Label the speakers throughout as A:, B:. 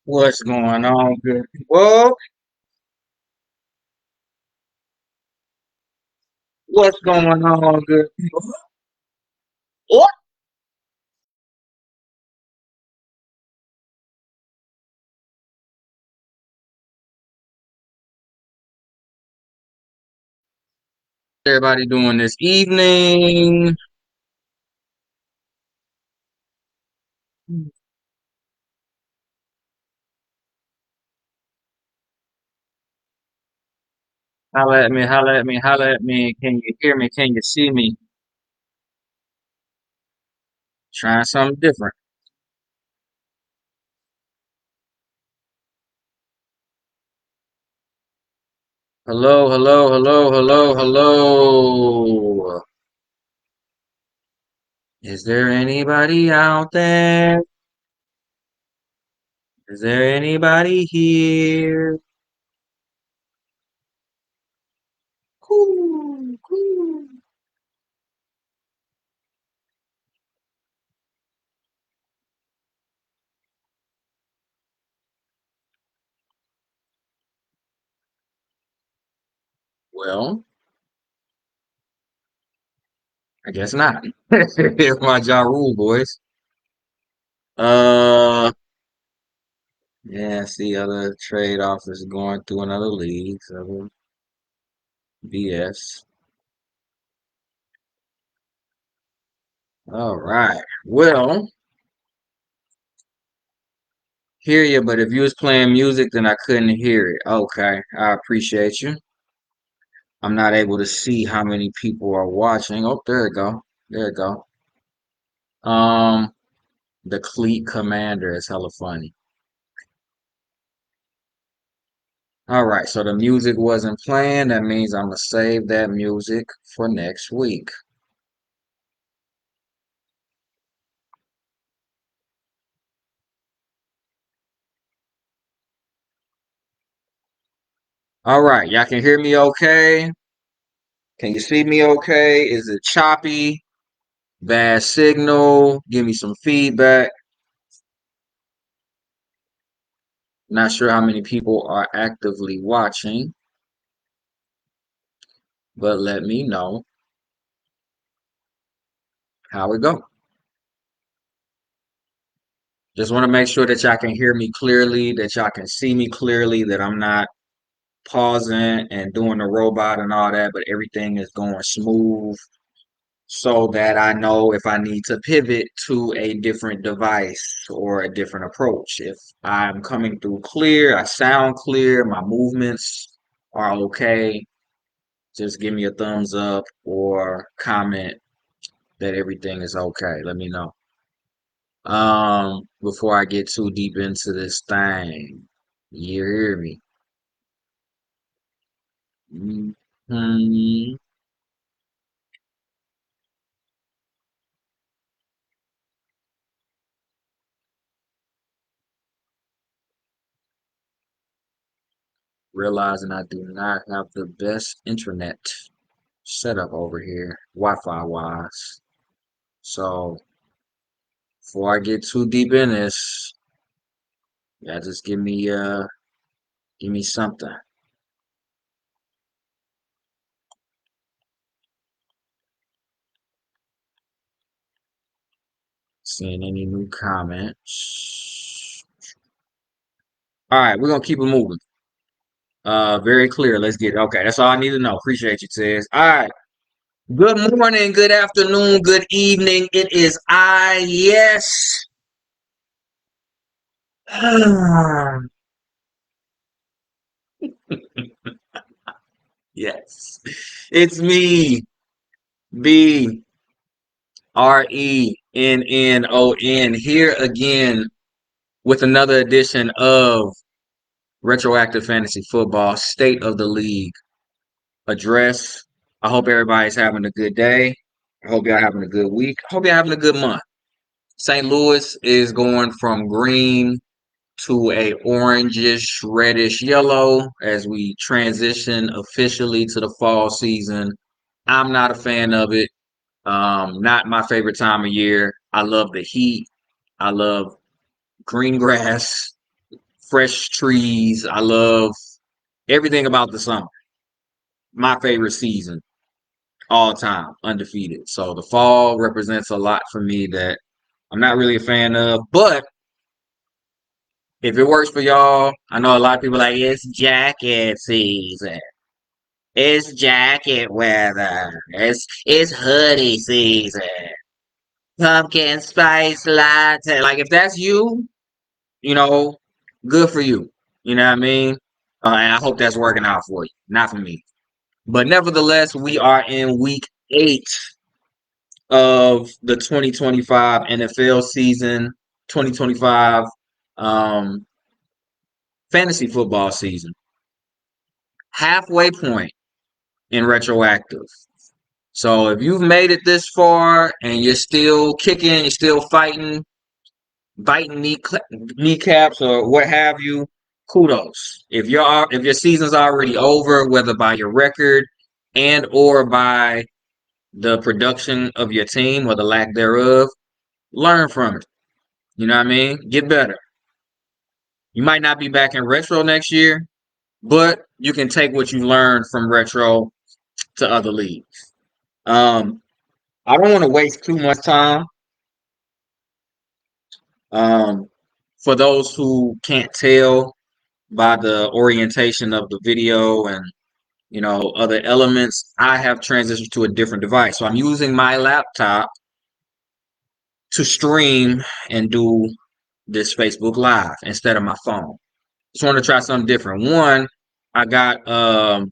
A: What's going on, good people? What's going on, good people? What? Everybody doing this evening? Holla at me, holla at me, holla at me. Can you hear me? Can you see me? Trying something different. Hello, hello, hello, hello, hello. Is there anybody out there? Is there anybody here? Cool, cool. Well, I guess not. Here's my Ja Rule, boys. Uh, yeah, see other trade offers going through another league, so BS. All right. Well, hear you, but if you was playing music, then I couldn't hear it. Okay, I appreciate you. I'm not able to see how many people are watching. Oh, there it go. There it go. Um, the Cleat Commander is hella funny. All right, so the music wasn't playing. That means I'm gonna save that music for next week. All right, y'all can hear me okay? Can you see me okay? Is it choppy? Bad signal? Give me some feedback. Not sure how many people are actively watching, but let me know how it go. Just want to make sure that y'all can hear me clearly, that y'all can see me clearly, that I'm not pausing and doing the robot and all that, but everything is going smooth so that I know if I need to pivot to a different device or a different approach. If I'm coming through clear, I sound clear, my movements are okay, just give me a thumbs up or comment that everything is okay. Let me know. Before I get too deep into this thing, you hear me? Mhm. Realizing I do not have the best internet setup over here, Wi-Fi wise. So before I get too deep in this, yeah, just give me something. Seeing any new comments. All right, we're gonna keep it moving. Very clear. Let's get it. Okay, that's all I need to know. Appreciate you, Tez. All right. Good morning, good afternoon, good evening. It is I, yes. Yes. It's me, BRENNON, here again with another edition of Retroactive Fantasy Football State of the League address. I hope everybody's having a good day. I hope y'all having a good week. I hope y'all having a good month. St. Louis is going from green to a orangish, reddish yellow as we transition officially to the fall season. I'm not a fan of it. Not my favorite time of year. I love the heat. I love green grass, fresh trees. I love everything about the summer. My favorite season, all time, undefeated. So the fall represents a lot for me that I'm not really a fan of. But if it works for y'all, I know a lot of people like it's jacket season. It's jacket weather. It's hoodie season. Pumpkin spice latte. Like if that's you, you know, good for you. You know what I mean? And I hope that's working out for you. Not for me. But nevertheless, we are in week 8 of the 2025 NFL season, 2025 um, fantasy football season. Halfway point in retroactive. So if you've made it this far and you're still kicking, you're still fighting, biting kneecaps or what have you, kudos. If your season's already over, whether by your record and or by the production of your team or the lack thereof, learn from it. You know what I mean? Get better. You might not be back in retro next year, but you can take what you learned from retro to other leagues. Um, I don't want to waste too much time. Um, for those who can't tell by the orientation of the video and other elements, I have transitioned to a different device. So I'm using my laptop to stream and do this Facebook Live instead of my phone. Just want to try something different. One, I got a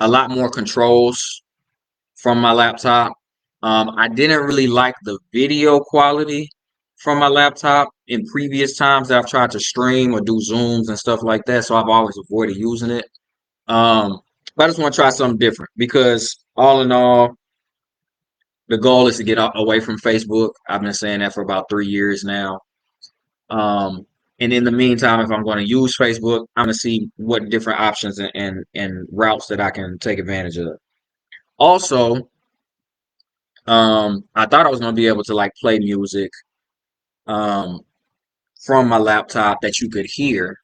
A: lot more controls from my laptop. I didn't really like the video quality from my laptop in previous times that I've tried to stream or do Zooms and stuff like that. So I've always avoided using it. Um, but I just want to try something different because all in all, the goal is to get away from Facebook. I've been saying that for about 3 years now. And in the meantime, if I'm going to use Facebook, I'm going to see what different options and routes that I can take advantage of. Also, I thought I was going to be able to like play music um, from my laptop that you could hear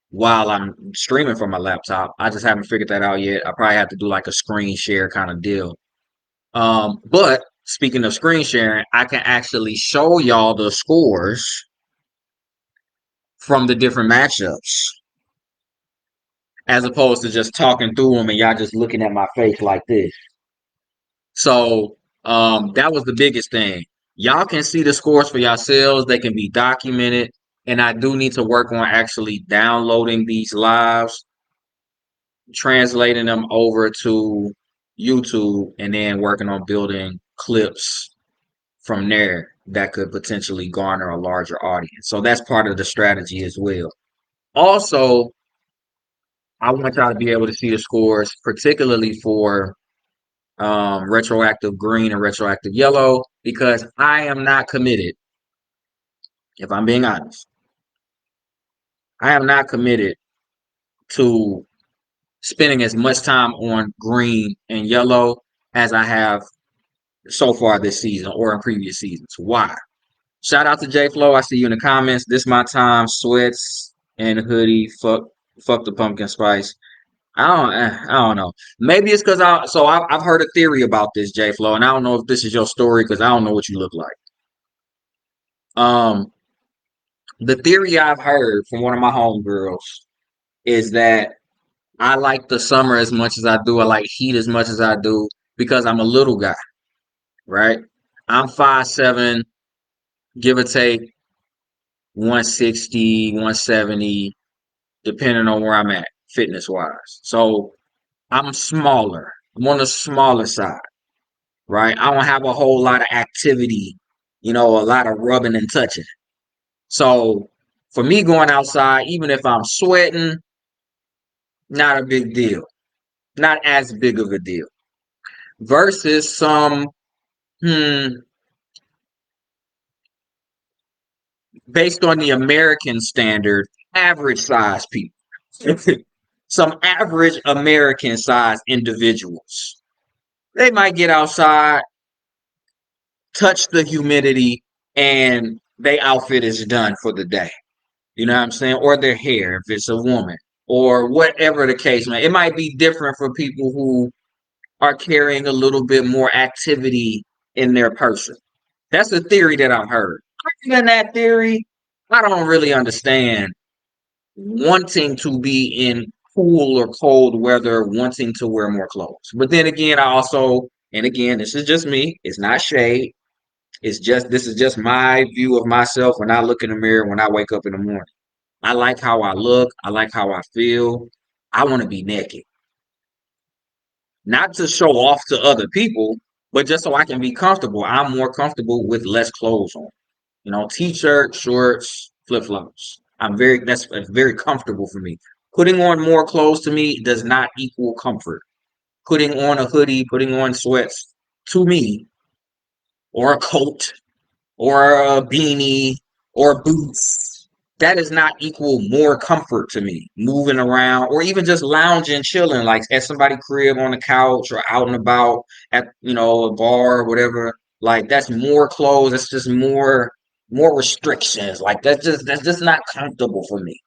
A: while I'm streaming from my laptop. I just haven't figured that out yet. I probably have to do like a screen share kind of deal. But speaking of screen sharing, I can actually show y'all the scores from the different matchups as opposed to just talking through them and y'all just looking at my face like this. So that was the biggest thing. Y'all can see the scores for yourselves. They can be documented. And I do need to work on actually downloading these lives, translating them over to YouTube, and then working on building clips from there that could potentially garner a larger audience. So that's part of the strategy as well. Also, I want y'all to be able to see the scores, particularly for retroactive green and retroactive yellow, because I am not committed, if I'm being honest, I am not committed to spending as much time on green and yellow as I have so far this season or in previous seasons. Why? Shout out to J Flow. I see you in the comments. This my time. Sweats and hoodie. Fuck the pumpkin spice. I don't know. Maybe it's because I've heard a theory about this, J Flow, and I don't know if this is your story because I don't know what you look like. Um, the theory I've heard from one of my homegirls is that I like the summer as much as I do. I like heat as much as I do because I'm a little guy, right? I'm 5'7", give or take 160, 170, depending on where I'm at, fitness wise. So I'm smaller. I'm on the smaller side, right? I don't have a whole lot of activity, a lot of rubbing and touching. So for me going outside, even if I'm sweating, not a big deal. Not as big of a deal. Versus some, based on the American standard, average size people. Some average American size individuals. They might get outside, touch the humidity, and their outfit is done for the day. You know what I'm saying? Or their hair, if it's a woman, or whatever the case may. It might be different for people who are carrying a little bit more activity in their person. That's a theory that I've heard. Other than that theory, I don't really understand wanting to be in cool or cold weather, wanting to wear more clothes. But then again, I also, and again, this is just me. It's not shade. It's just this is just my view of myself when I look in the mirror when I wake up in the morning. I like how I look. I like how I feel. I want to be naked, not to show off to other people, but just so I can be comfortable. I'm more comfortable with less clothes on. You know, t-shirt, shorts, flip-flops. That's very comfortable for me. Putting on more clothes to me does not equal comfort. Putting on a hoodie, putting on sweats to me, or a coat, or a beanie, or boots, that does not equal more comfort to me. Moving around, or even just lounging, chilling, like at somebody's crib on the couch, or out and about at a bar or whatever. Like that's more clothes. That's just more restrictions. Like that's just not comfortable for me.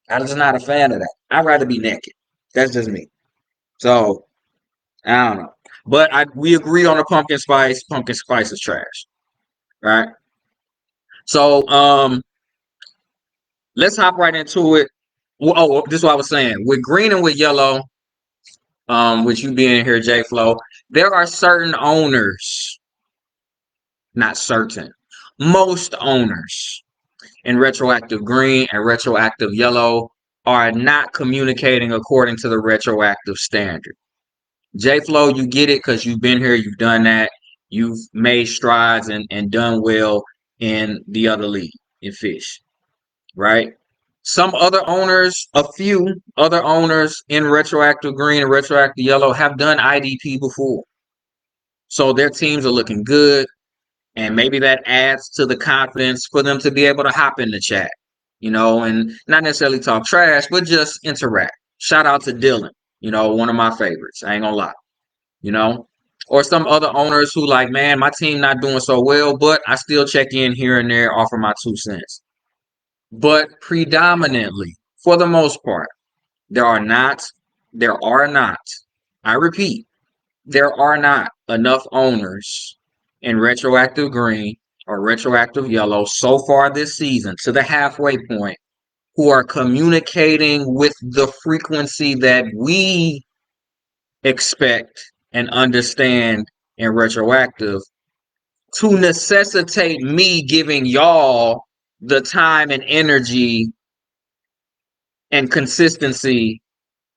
A: I'm just not a fan of that. I'd rather be naked. That's just me. So I don't know. But we agreed on the pumpkin spice. Pumpkin spice is trash, right? So let's hop right into it. Well, oh, this is what I was saying. With green and with yellow, with you being here, J Flow, there are certain owners, not certain, most owners in retroactive green and retroactive yellow are not communicating according to the retroactive standard. J Flow, you get it because you've been here, you've done that, you've made strides and done well in the other league in fish, right? Some other owners, a few other owners in retroactive green and retroactive yellow have done IDP before. So their teams are looking good. And maybe that adds to the confidence for them to be able to hop in the chat, and not necessarily talk trash, but just interact. Shout out to Dylan, one of my favorites. I ain't gonna lie, you know. Or some other owners who like, man, my team not doing so well, but I still check in here and there, offer my 2 cents. But predominantly, for the most part, there are not, there are not, I repeat, there are not enough owners in retroactive green or retroactive yellow so far this season to the halfway point who are communicating with the frequency that we expect and understand in retroactive to necessitate me giving y'all the time and energy and consistency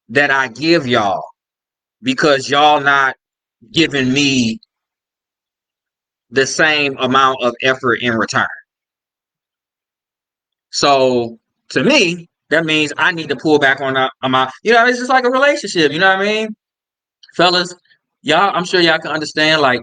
A: that I give y'all because y'all not giving me the same amount of effort in return. So to me, that means I need to pull back on my, it's just like a relationship, you know what I mean? Fellas, y'all, I'm sure y'all can understand, like,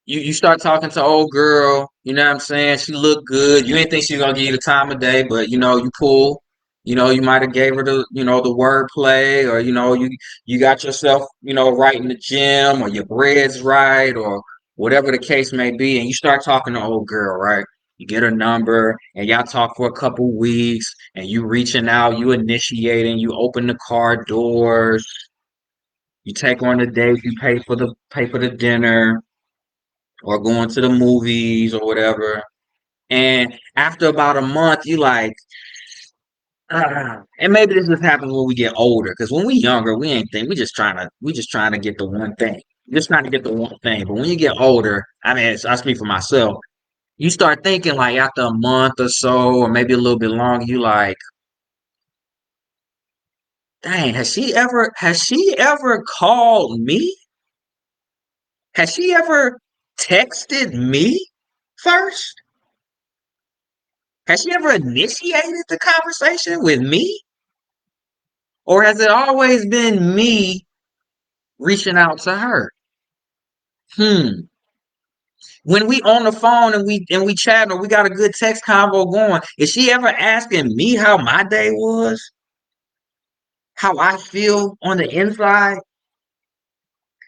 A: you start talking to old girl, you know what I'm saying? She look good. You ain't think she's gonna give you the time of day, but you pull. You might have gave her the word play, or you got yourself, right in the gym, or your bread's right, or whatever the case may be, and you start talking to old girl, right? You get her number, and y'all talk for a couple weeks, and you reaching out, you initiating, you open the car doors, you take her on the date, you pay for the dinner or going to the movies or whatever. And after about a month, you like, and maybe this just happens when we get older, because when we younger, we ain't think we just trying to get the one thing. Just trying to get the one thing. But when you get older, I mean, I speak for myself. You start thinking like after a month or so, or maybe a little bit longer, you like, dang, has she ever called me? Has she ever texted me first? Has she ever initiated the conversation with me? Or has it always been me reaching out to her? Hmm. When we on the phone and we chatting or we got a good text convo going, is she ever asking me how my day was? How I feel on the inside?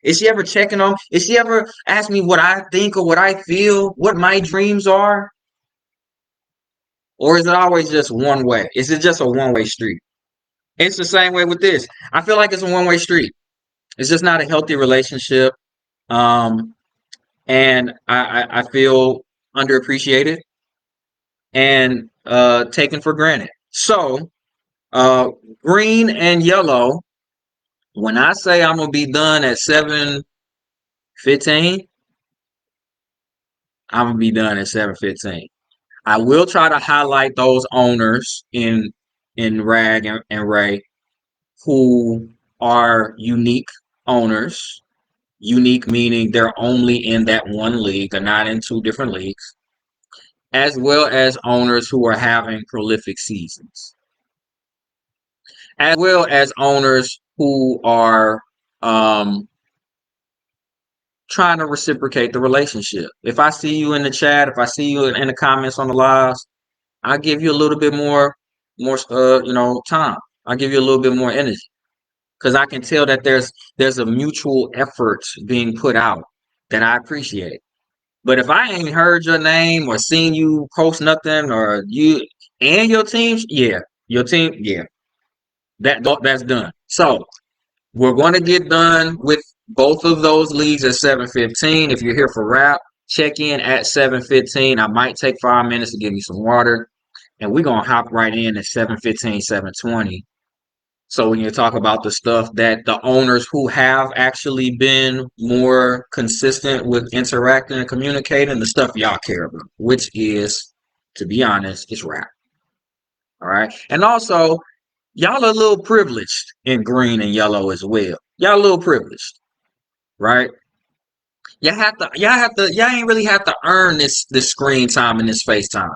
A: Is she ever asked me what I think or what I feel, what my dreams are? Or is it always just one way? Is it just a one-way street? It's the same way with this. I feel like it's a one-way street. It's just not a healthy relationship. Um, and I feel underappreciated and taken for granted. So, uh, green and yellow, when I say I'm gonna be done at 7:15, I'm gonna be done at 7:15. I will try to highlight those owners in Rag and Ray who are unique owners. Unique meaning they're only in that one league, they're not in two different leagues, as well as owners who are having prolific seasons, as well as owners who are um, trying to reciprocate the relationship. If I see you in the chat, if I see you in the comments on the lives, I'll give you a little bit more time. I'll give you a little bit more energy because I can tell that there's a mutual effort being put out that I appreciate. But if I ain't heard your name or seen you post nothing or you and your team, yeah, your team, yeah, that's done. So we're going to get done with both of those leagues at 7:15. If you're here for rap, check in at 7:15. I might take 5 minutes to give you some water, and we're gonna hop right in at 7:15, 7:20. So when you talk about the stuff that the owners who have actually been more consistent with interacting and communicating, the stuff y'all care about, which is, to be honest, is rap. All right. And also, y'all are a little privileged in green and yellow as well. Y'all a little privileged, right? Y'all ain't really have to earn this screen time and this face time.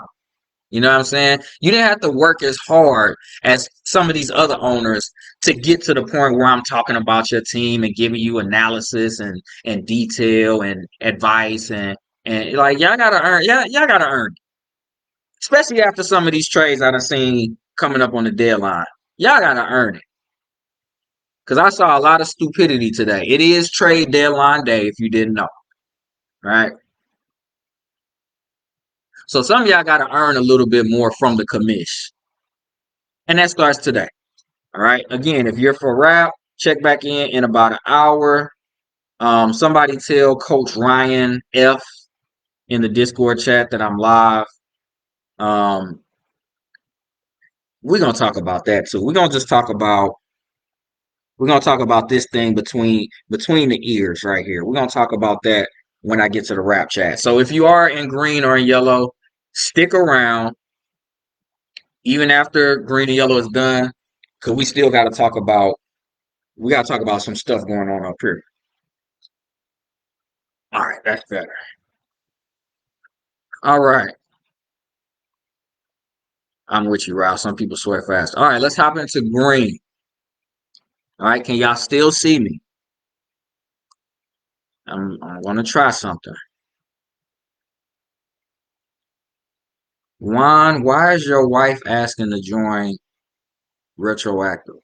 A: You know what I'm saying? You didn't have to work as hard as some of these other owners to get to the point where I'm talking about your team and giving you analysis and detail and advice and like y'all gotta earn it. Especially after some of these trades I done seen coming up on the deadline. Y'all gotta earn it. Cause I saw a lot of stupidity today. It is trade deadline day if you didn't know. Right? So some of y'all gotta earn a little bit more from the commish. And that starts today. All right. Again, if you're for rap, check back in about an hour. Somebody tell Coach Ryan F in the Discord chat that I'm live. Um, we're gonna talk about that too. We're gonna talk about this thing between the ears right here. We're gonna talk about that when I get to the rap chat. So if you are in green or in yellow, stick around even after green and yellow is done, because we gotta talk about some stuff going on up here. All right, that's better. All right. I'm with you, Ralph. Some people swear fast. All right, let's hop into green. All right, can y'all still see me? I'm gonna try something. Juan, why is your wife asking to join retroactive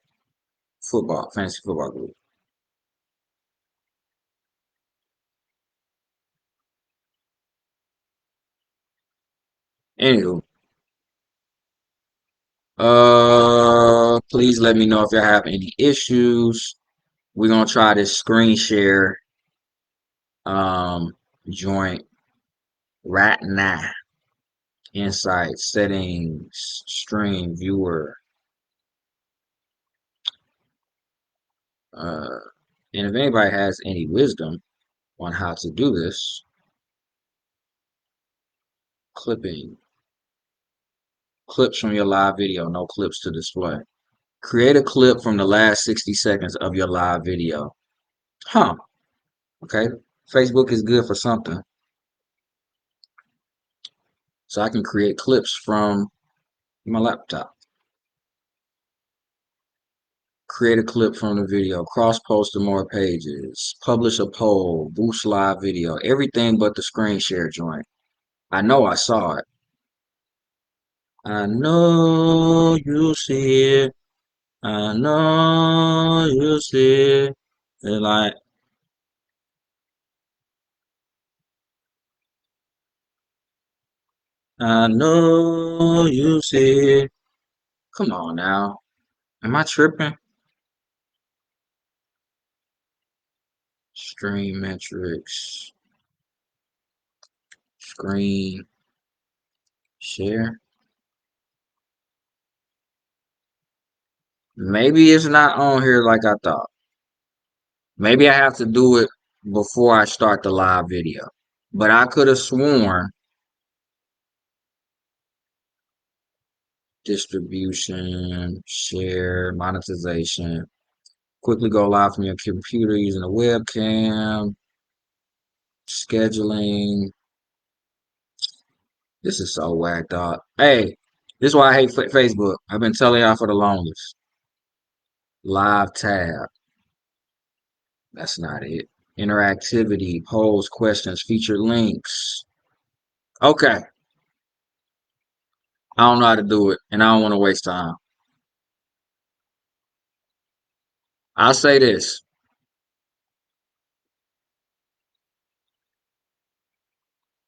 A: football, fantasy football group? Anywho, please let me know if y'all have any issues. We're gonna try this screen share um joint right now. Insight settings, stream viewer. Uh, and if anybody has any wisdom on how to do this, clipping, clips from your live video, no clips to display. Create a clip from the last 60 seconds of your live video. Huh, okay. Facebook is good for something. So I can create clips from my laptop. Create a clip from the video, cross post to more pages, publish a poll, boost live video, everything but the screen share joint. I know I saw it. I know you see it. I know you see it. And like, I know you see it. Come on now. Am I tripping? Stream metrics. Screen share. Maybe it's not on here like I thought. Maybe I have to do it before I start the live video. But I could have sworn distribution, share, monetization. Quickly go live from your computer using a webcam. Scheduling. This is so whacked out. Hey, this is why I hate Facebook. I've been telling y'all for the longest. Live tab. That's not it. Interactivity, polls, questions, featured links. Okay. I don't know how to do it, and I don't want to waste time. I'll say this.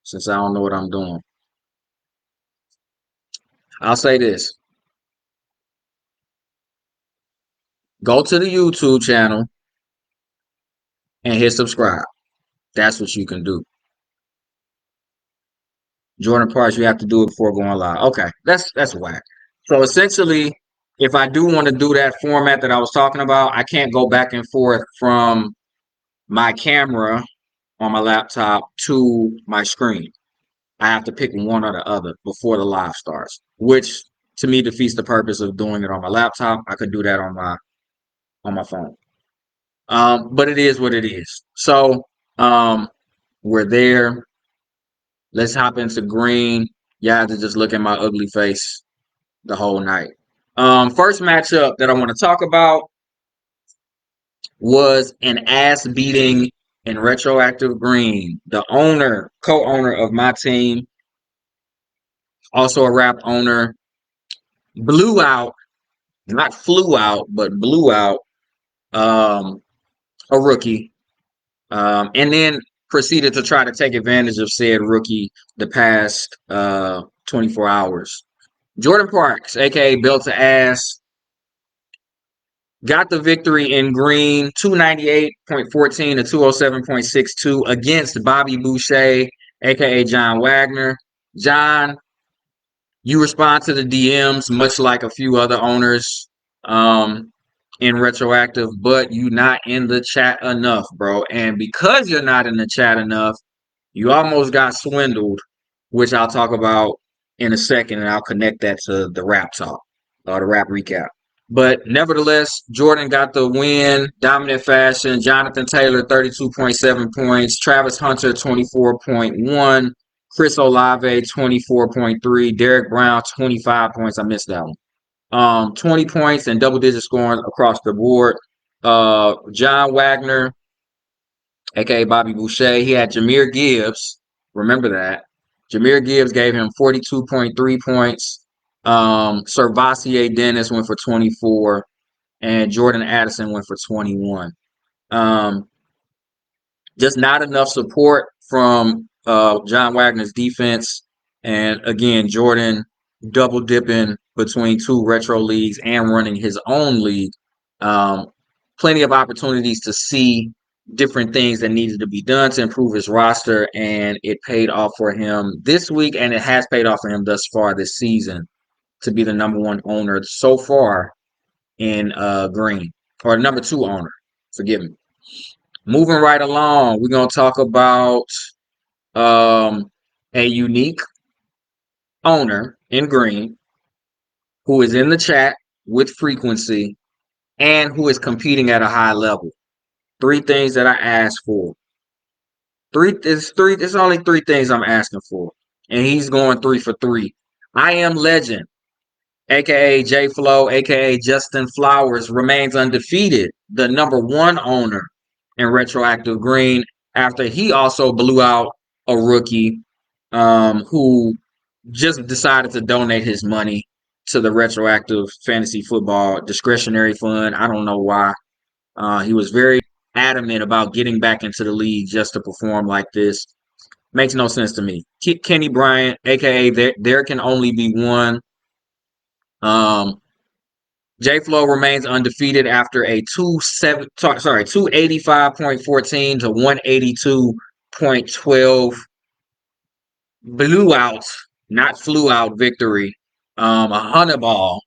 A: Since I don't know what I'm doing. I'll say this. Go to the YouTube channel and hit subscribe. That's what you can do. Jordan Parks, you have to do it before going live. Okay, that's whack. So essentially, if I do want to do that format that I was talking about, I can't go back and forth from my camera on my laptop to my screen. I have to pick one or the other before the live starts, which to me defeats the purpose of doing it on my laptop. I could do that on my phone. But it is what it is. So we're there. Let's hop into green. You have to just look at my ugly face the whole night. First matchup that I want to talk about was an ass beating in retroactive green. The owner, co-owner of my team, also a rap owner, blew out, not flew out, but blew out a rookie, and then proceeded to try to take advantage of said rookie the past 24 hours. Jordan Parks, aka Built to Ass, got the victory in green, 298.14 to 207.62 against Bobby Boucher, aka John Wagner. John, you respond to the DMs much like a few other owners in retroactive, but you not in the chat enough, bro. And because you're not in the chat enough, you almost got swindled, which I'll talk about in a second, and I'll connect that to the rap talk or the rap recap. But nevertheless, Jordan got the win, dominant fashion. Jonathan Taylor, 32.7 points. Travis Hunter, 24.1. Chris Olave, 24.3. Derek Brown, 25 points. I missed that one. 20 points and double-digit scoring across the board. John Wagner, aka Bobby Boucher, he had Jahmyr Gibbs. Remember that. Jahmyr Gibbs gave him 42.3 points. Servassier Dennis went for 24, and Jordan Addison went for 21. Just not enough support from John Wagner's defense. And again, Jordan double dipping between two retro leagues and running his own league. Plenty of opportunities to see different things that needed to be done to improve his roster, and it paid off for him this week, and it has paid off for him thus far this season to be the number one owner so far in green, or number two owner. Forgive me. Moving right along, we're going to talk about a unique owner in green who is in the chat with frequency and who is competing at a high level. Three things that I asked for. It's only three things I'm asking for. And he's going 3 for 3. I Am Legend, aka J Flow, aka Justin Flowers, remains undefeated, the number one owner in retroactive green, after he also blew out a rookie who just decided to donate his money to the retroactive fantasy football discretionary fund. I don't know why. He was very adamant about getting back into the league just to perform like this. Makes no sense to me. Kenny Bryant, aka there can only be one. Um, J Flow remains undefeated after a 285.14 to 182.12 blew out, not flew out victory. A hunter ball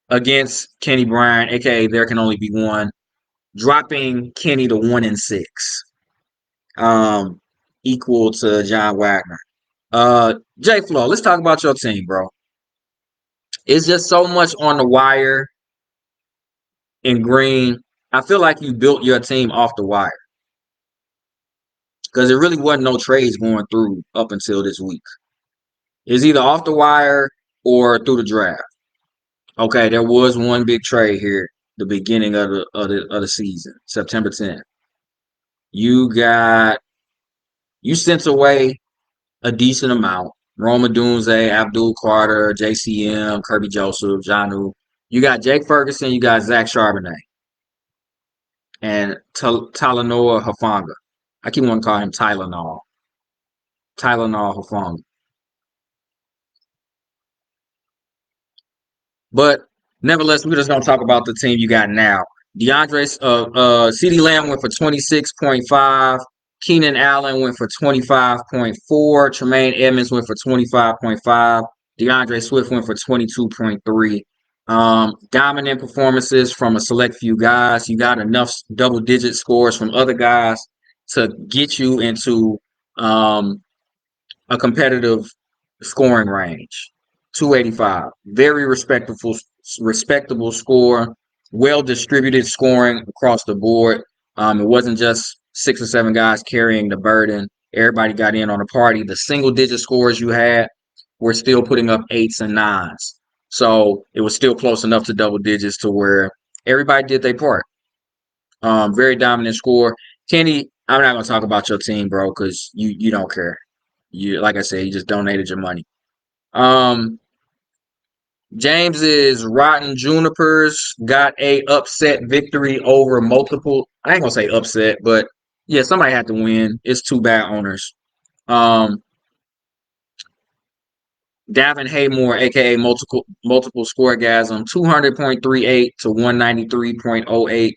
A: against Kenny Bryant, aka there can only be one, dropping Kenny to 1-6. Um, equal to John Wagner. J Flow, let's talk about your team, bro. It's just so much on the wire in green. I feel like you built your team off the wire because there really wasn't no trades going through up until this week. It's either off the wire or through the draft. Okay, there was one big trade here, the beginning of the season, September 10th. You sent away a decent amount. Roma Dunze, Abdul Carter, JCM, Kirby Joseph, Janu. You got Jake Ferguson, you got Zach Charbonnet, and Talanoa Hufanga. I keep wanting to call him Tylenol. Tylenol Hufanga. But nevertheless, we're just gonna talk about the team you got now. CeeDee Lamb went for 26.5. Keenan Allen went for 25.4. Tremaine Edmonds went for 25.5. DeAndre Swift went for 22.3. Dominant performances from a select few guys. You got enough double-digit scores from other guys to get you into a competitive scoring range. 285. Very respectable score. Well distributed scoring across the board. It wasn't just 6 or 7 guys carrying the burden. Everybody got in on the party. The single digit scores you had were still putting up 8s and 9s. So it was still close enough to double digits to where everybody did their part. Very dominant score. Kenny, I'm not gonna talk about your team, bro, because you don't care. You, like I said, you just donated your money. James's Rotten Junipers got a upset victory over multiple. I ain't gonna say upset, but yeah, somebody had to win. It's two bad owners. Um, Davin Haymore, aka multiple scoregasm, 200.38 to 193.08,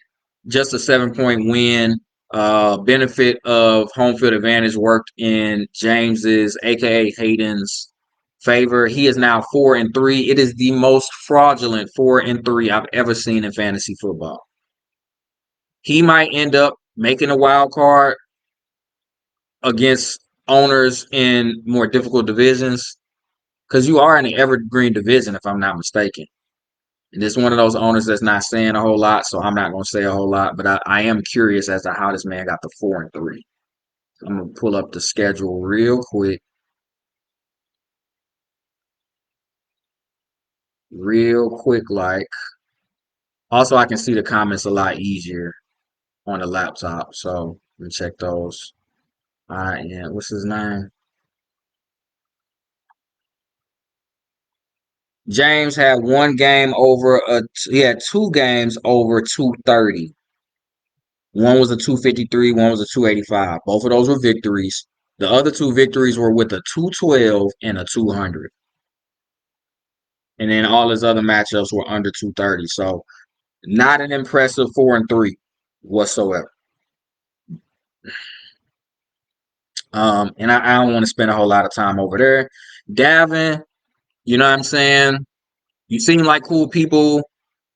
A: just a 7-point win. Benefit of home field advantage worked in James's, aka Hayden's favor. He is now 4-3. It is the most fraudulent 4-3 I've ever seen in fantasy football. He might end up making a wild card against owners in more difficult divisions because you are in the evergreen division, if I'm not mistaken. And this is one of those owners that's not saying a whole lot, so I'm not going to say a whole lot. But I am curious as to how this man got to 4-3. I'm going to pull up the schedule real quick. Like. Also, I can see the comments a lot easier on the laptop. So let me check those. All right, yeah. What's his name? James had he had 2 games over 230. One was a 253, one was a 285. Both of those were victories. The other 2 victories were with a 212 and a 200. And then all his other matchups were under 230. So not an impressive 4-3 whatsoever. And I don't want to spend a whole lot of time over there. Davin, you know what I'm saying? You seem like cool people.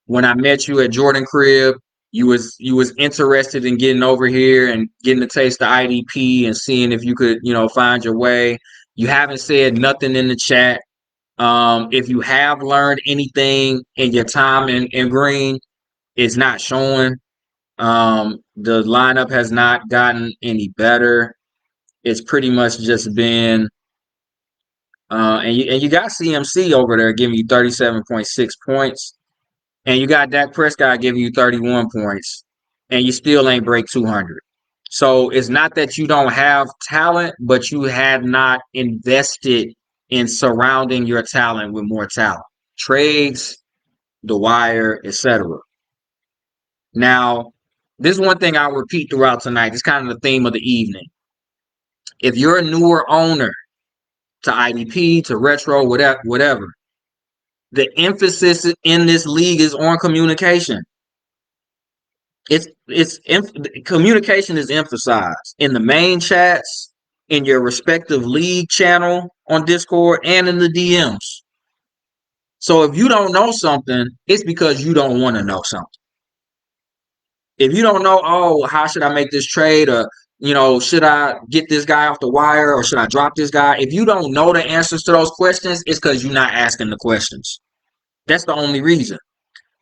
A: When I met you at Jordan Crib, you was interested in getting over here and getting to taste the IDP and seeing if you could, find your way. You haven't said nothing in the chat. If you have learned anything in your time in green, it's not showing. The lineup has not gotten any better. It's pretty much just been and you got CMC over there giving you 37.6 points. And you got Dak Prescott giving you 31 points, and you still ain't break 200. So it's not that you don't have talent, but you have not invested in surrounding your talent with more talent. Trades, the wire, etc. Now, this is one thing I'll repeat throughout tonight. It's kind of the theme of the evening. If you're a newer owner to IDP, to retro, whatever, the emphasis in this league is on communication. Communication is emphasized in the main chats, in your respective league channel on Discord, and in the DMs. So if you don't know something, it's because you don't want to know something. If you don't know, oh, how should I make this trade, or should I get this guy off the wire, or should I drop this guy? If you don't know the answers to those questions, it's because you're not asking the questions. That's the only reason.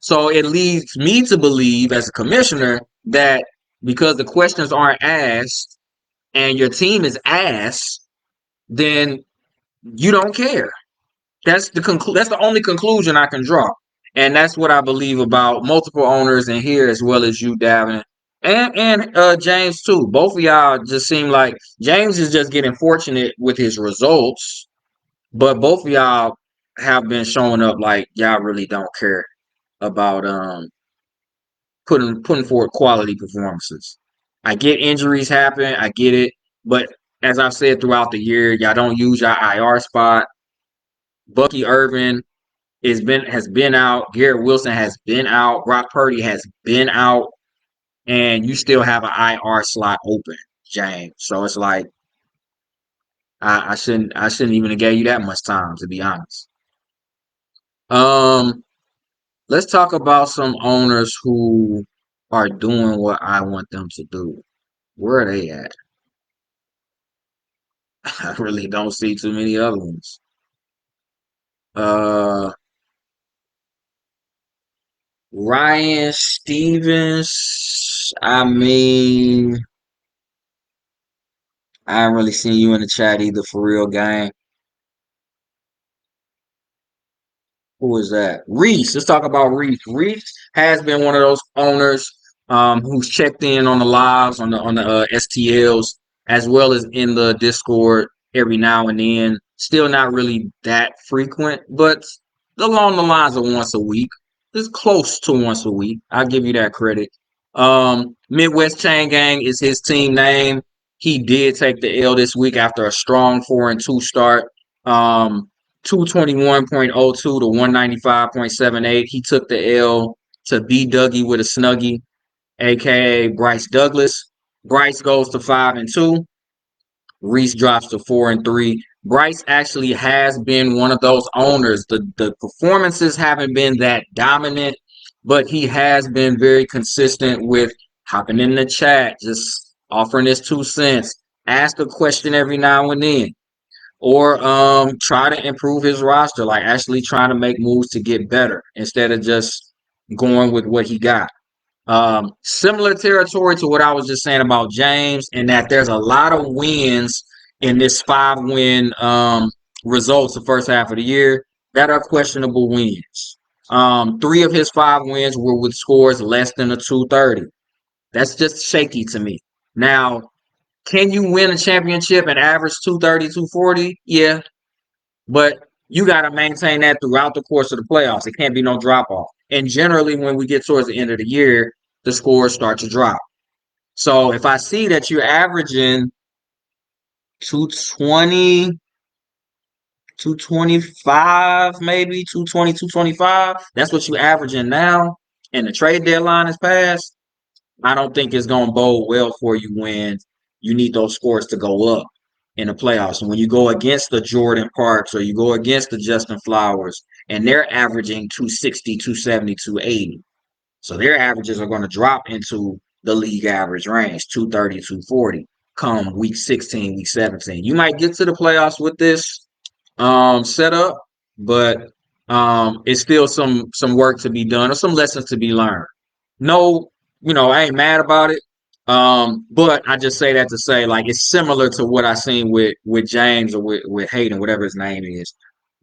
A: So it leads me to believe, as a commissioner, that because the questions aren't asked and your team is asked, then you don't care. That's the only conclusion I can draw. And that's what I believe about multiple owners in here, as well as you, Davin, and James too. Both of y'all just seem like James is just getting fortunate with his results, but both of y'all have been showing up like y'all really don't care about putting forward quality performances. I get injuries happen, I get it, but as I've said throughout the year, y'all don't use your IR spot. Bucky Irvin has been out. Garrett Wilson has been out. Brock Purdy has been out, and you still have an IR slot open, James. So it's like I shouldn't even have gave you that much time, to be honest. Let's talk about some owners who are doing what I want them to do. Where are they at? I really don't see too many other ones. Ryan Stevens. I mean, I haven't really seen you in the chat either, for real, gang. Who is that? Reese. Let's talk about Reese. Reese has been one of those owners who's checked in on the lives, on the STLs, as well as in the Discord every now and then. Still not really that frequent, but along the lines of once a week. It's close to once a week. I'll give you that credit. Midwest Chain Gang is his team name. He did take the L this week after a strong 4-2 start. 221.02 to 195.78. He took the L to B Dougie with a snuggie, aka Bryce Douglas. Bryce goes to 5-2. Reese drops to 4-3. Bryce actually has been one of those owners. The performances haven't been that dominant, but he has been very consistent with hopping in the chat, just offering his 2 cents, ask a question every now and then, or try to improve his roster, like actually trying to make moves to get better instead of just going with what he got. Similar territory to what I was just saying about James, in that there's a lot of wins in this 5-win results the first half of the year that are questionable wins. 3 of his 5 wins were with scores less than a 230. That's just shaky to me. Now, can you win a championship and average 230, 240? Yeah, but you got to maintain that throughout the course of the playoffs. It can't be no drop off. And generally, when we get towards the end of the year, the scores start to drop. So if I see that you're averaging 220, 225, maybe 220, 225, that's what you're averaging now, and the trade deadline is passed, I don't think it's going to bode well for you when you need those scores to go up in the playoffs. And when you go against the Jordan Parks, or you go against the Justin Flowers, and they're averaging 260, 270, 280. So their averages are going to drop into the league average range, 230, 240, come week 16, week 17. You might get to the playoffs with this setup, but it's still some work to be done, or some lessons to be learned. No, I ain't mad about it. But I just say that to say, like, it's similar to what I seen with James, or with Hayden, whatever his name is.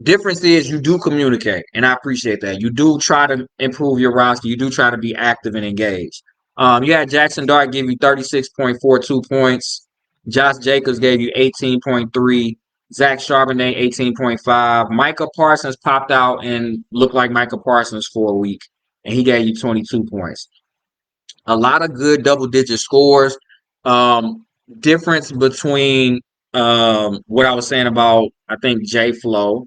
A: Difference is you do communicate, and I appreciate that. You do try to improve your roster. You do try to be active and engaged. You had Jackson Dart give you 36.42 points. Josh Jacobs gave you 18.3. Zach Charbonnet, 18.5. Micah Parsons popped out and looked like Micah Parsons for a week, and he gave you 22 points. A lot of good double-digit scores. Difference between What I was saying about, I think, J Flow,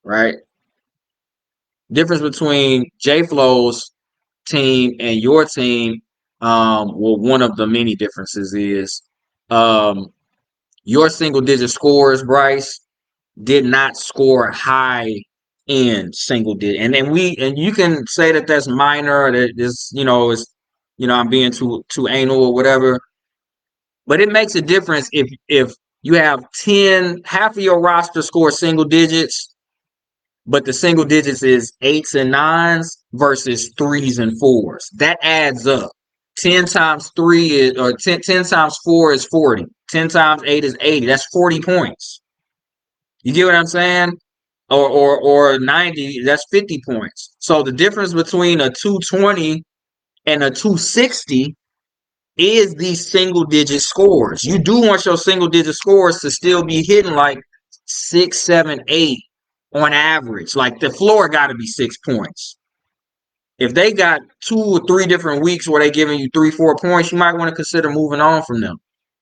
A: right? Difference between J Flow's team and your team, well, one of the many differences is um, your single digit scores, Bryce, did not score high in single digit. And then you can say that that's minor, that is, I'm being too anal or whatever, but it makes a difference if you have 10, half of your roster score single digits, but the single digits is eights and nines versus threes and fours. That adds up. 10 times 3 is, or 10 times 4 is 40. 10 times 8 is 80. That's 40 points. You get what I'm saying? Or 90, that's 50 points. So the difference between a 220 and a 260 is these single digit scores. You do want your single digit scores to still be hitting like 6, 7, 8 on average. Like the floor got to be 6 points. If they got 2 or 3 different weeks where they giving you 3, 4 points, you might want to consider moving on from them.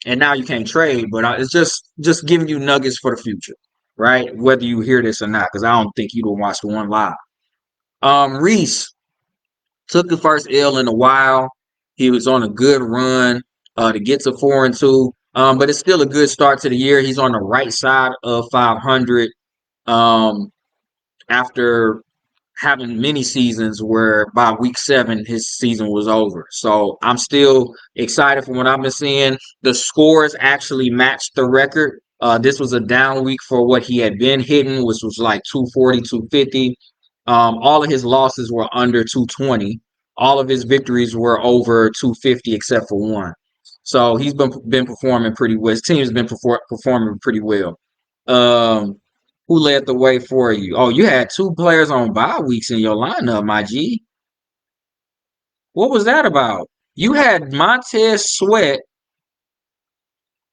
A: And now you can't trade, but it's just giving you nuggets for the future, right? Whether you hear this or not, because I don't think you don't watch the one live. Reese took the first L in a while. He was on a good run to get to 4-2, but it's still a good start to the year. He's on the right side of 500 after having many seasons where by week 7 his season was over. So I'm still excited from what I've been seeing. The scores actually matched the record. This was a down week for what he had been hitting, which was like 240, 250. All of his losses were under 220. All of his victories were over 250 except for one. So he's been performing pretty well. His team has been performing pretty well. Um, who led the way for you? Oh, you had 2 players on bye weeks in your lineup, my G. What was that about? You had Montez Sweat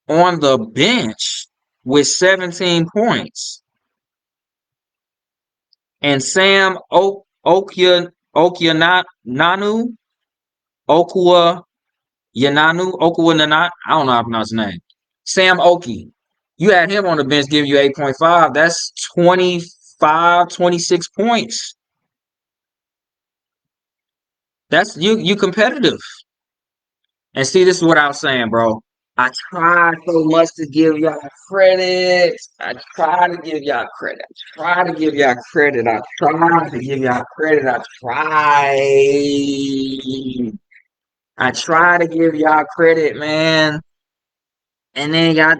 A: on the bench with 17 points, and Sam Okiananu, Okua Okua Nanat. I don't know how to pronounce his name. Sam Oki. You had him on the bench giving you 8.5. That's 25, 26 points. That's you competitive. And see, this is what I was saying, bro. I try so much to give y'all credit. I try to give y'all credit. I try to give y'all credit. I try to give y'all credit. I try to give y'all credit, man. And then y'all,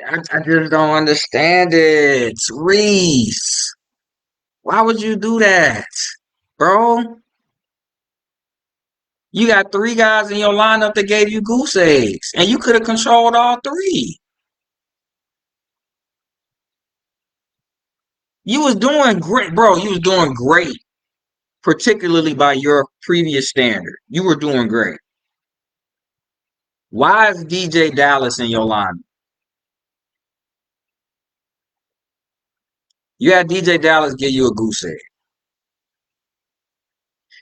A: I just don't understand it. Reese, why would you do that, bro? You got 3 guys in your lineup that gave you goose eggs, and you could have controlled all 3. You was doing great, bro. You was doing great, particularly by your previous standard. You were doing great. Why is DJ Dallas in your lineup? You had DJ Dallas give you a goose egg.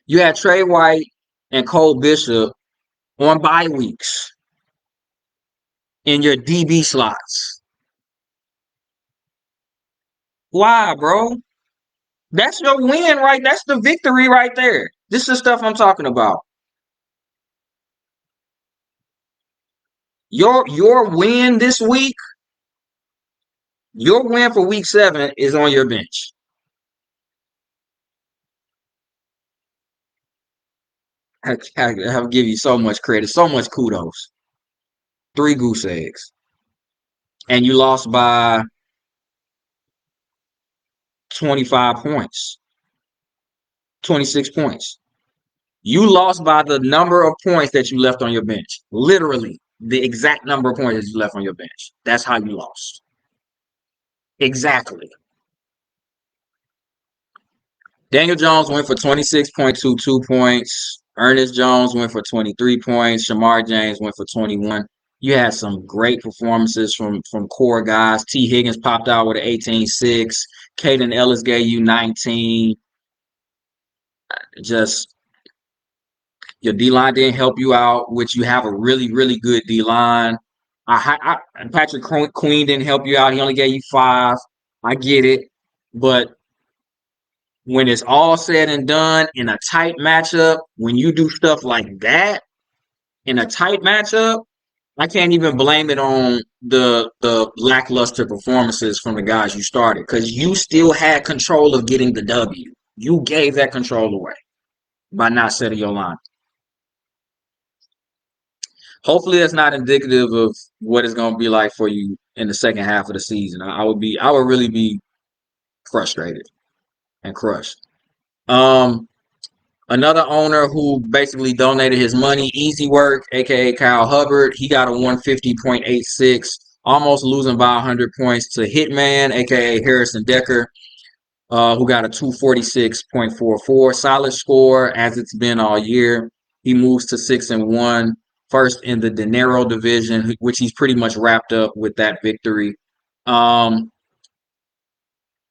A: You had Trey White and Cole Bishop on bye weeks in your DB slots. Why, bro? That's your win, right? That's the victory right there. This is the stuff I'm talking about. Your win this week, your win for week 7 is on your bench. I'll give you so much credit, so much kudos. 3 goose eggs. And you lost by 25 points, 26 points. You lost by the number of points that you left on your bench. Literally, the exact number of points that you left on your bench. That's how you lost. Exactly. Daniel Jones went for 26.22 points. Ernest Jones went for 23 points. Shamar James went for 21. You had some great performances from core guys. T. Higgins popped out with an 18-6. Caden Ellis gave you 19. Just your D line didn't help you out, which you have a really, really good D line. Patrick Queen didn't help you out. He only gave you 5. I get it, but when it's all said and done in a tight matchup, when you do stuff like that in a tight matchup, I can't even blame it on the lackluster performances from the guys you started because you still had control of getting the W. You gave that control away by not setting your line. Hopefully, that's not indicative of what it's going to be like for you in the second half of the season. I would really be frustrated and crushed. Um, Another owner who basically donated his money, Easy Work, aka Kyle Hubbard, he got a 150.86, almost losing by 100 points to Hitman, aka Harrison Decker, who got a 246.44. Solid score as it's been all year. He moves to 6-1, first in the Dinero division, which he's pretty much wrapped up with that victory. Um,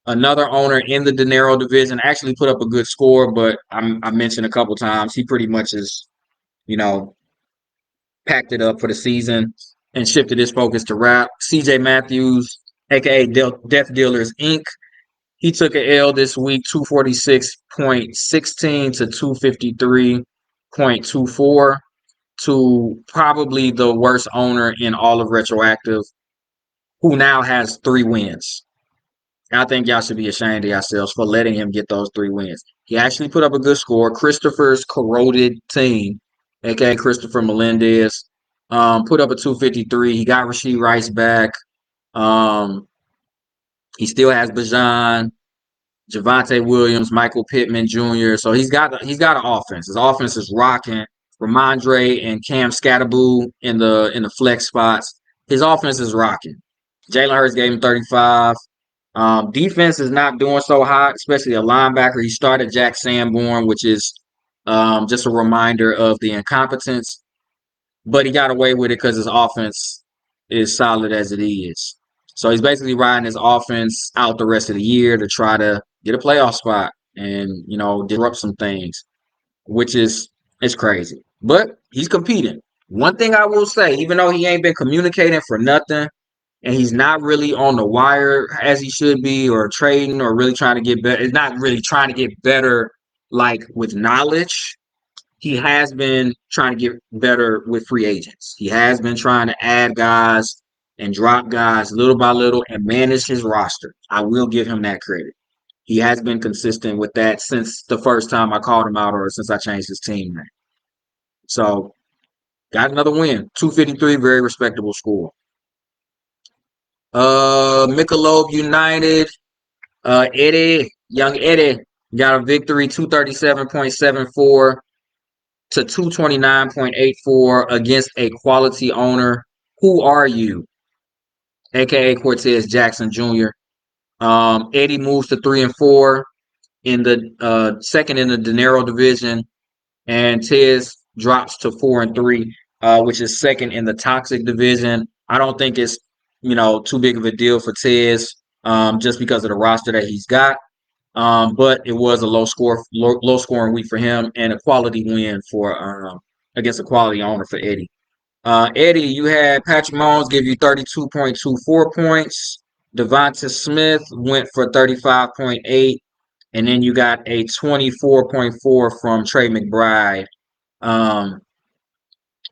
A: Another owner in the Dinero division actually put up a good score, but I mentioned a couple times he pretty much is, you know, packed it up for the season and shifted his focus to rap. CJ Matthews, aka Death Dealers Inc. He took an L this week, 246.16 to 253.24 to probably the worst owner in all of Retroactive, who now has 3 wins. I think y'all should be ashamed of yourselves for letting him get those 3 wins. He actually put up a good score. Christopher's corroded team, aka Christopher Melendez, put up a 253. He got Rasheed Rice back. Um, he still has Bajan, Javante Williams, Michael Pittman Jr. So he's got an offense. His offense is rocking. Ramondre and Cam Scatterboo in the flex spots. His offense is rocking. Jalen Hurts gave him 35. Defense is not doing so hot, especially a linebacker. He started Jack Sanborn, which is just a reminder of the incompetence, but he got away with it because his offense is solid as it is. So he's basically riding his offense out the rest of the year to try to get a playoff spot and disrupt some things, which is it's crazy. But he's competing. One thing I will say, even though he ain't been communicating for nothing, and he's not really on the wire as he should be, or trading, or really trying to get better. It's not really trying to get better, like with knowledge. He has been trying to get better with free agents. He has been trying to add guys and drop guys little by little and manage his roster. I will give him that credit. He has been consistent with that since the first time I called him out, or since I changed his team name. So got another win. 253, very respectable score. Michelob United. Young Eddie got a victory, 237.74 to 229.84 against a quality owner. Who are you? AKA Cortez Jackson Jr. Eddie moves to 3-4 in the second in the Dinero division, and Tez drops to 4-3, which is second in the Toxic division. I don't think it's too big of a deal for Tez, just because of the roster that he's got. But it was a low scoring week for him, and a quality win for against a quality owner for Eddie. Eddie, you had Patrick Mahomes give you 32.24 points. Devonta Smith went for 35.8, and then you got a 24.4 from Trey McBride. Um,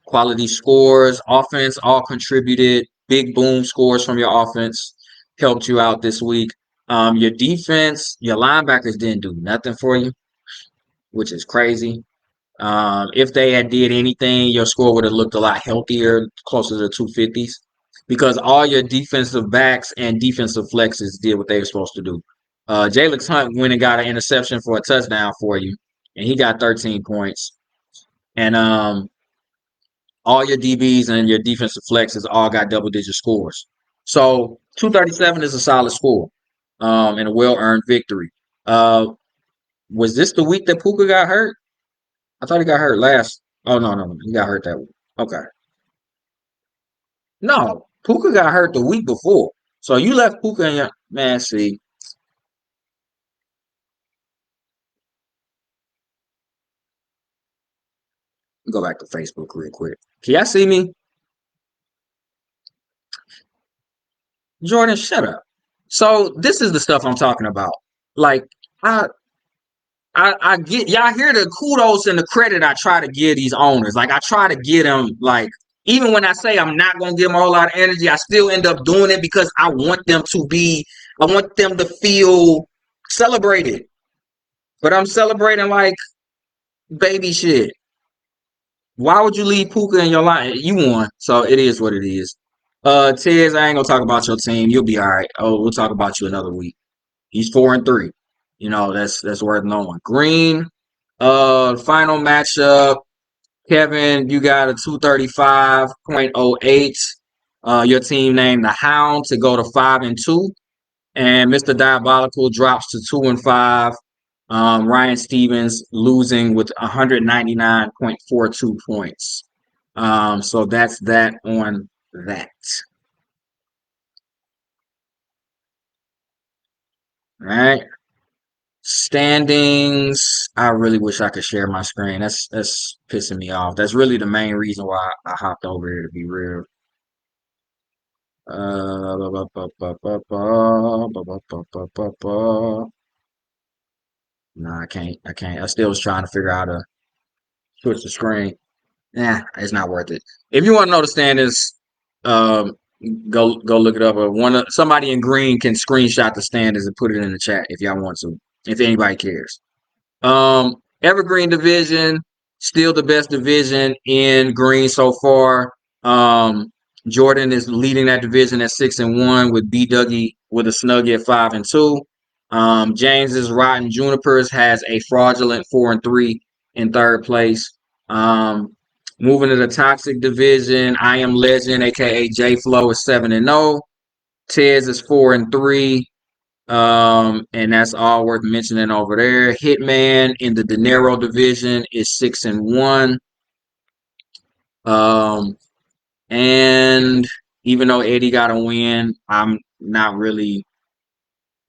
A: Quality scores, offense all contributed. Big boom scores from your offense helped you out this week. Your defense, your linebackers didn't do nothing for you, which is crazy. If they had did anything, your score would have looked a lot healthier, closer to 250s, because all your defensive backs and defensive flexes did what they were supposed to do. Jalen Hunt went and got an interception for a touchdown for you, and he got 13 points. And all your DBs and your defensive flexes all got double-digit scores. So 237 is a solid score, and a well-earned victory. Uh, was this the week that Puka got hurt? I thought he got hurt last. Oh no, he got hurt that week. Okay, no, Puka got hurt the week before. So you left Puka in your man. See, go back to Facebook real quick. Can y'all see me? Jordan, shut up. So this is the stuff I'm talking about. Like I I get y'all hear the kudos and the credit I try to give these owners. Like I try to get them like even when I say I'm not gonna give them a whole lot of energy, I still end up doing it because I want them to feel celebrated. But I'm celebrating like baby shit. Why would you leave Puka in your line? You won, so it is what it is. Tiz, I ain't gonna talk about your team. You'll be all right. Oh, we'll talk about you another week. He's 4-3. You know, that's worth knowing. Green, final matchup. Kevin, you got a 235.08. Your team named the Hound to go to 5-2. And Mr. Diabolical drops to 2-5. Ryan Stevens losing with 199.42 points. So that's that on that. All right. Standings. I really wish I could share my screen. That's pissing me off. That's really the main reason why I hopped over here to be real. No, I can't. I can't. I still was trying to figure out how to switch the screen. Yeah, it's not worth it. If you want to know the standings, um, go look it up. Or somebody in green can screenshot the standings and put it in the chat if y'all want to. If anybody cares. Evergreen division, still the best division in green so far. Jordan is leading that division at 6-1 with B Dougie with a snuggie at 5-2. James's Rotten Junipers has a fraudulent 4-3 in third place. Moving to the toxic division, I Am Legend, aka J Flow, is 7-0. Tez is 4-3. And that's all worth mentioning over there. Hitman in the De Niro division is 6-1. Um, and even though Eddie got a win, I'm not really.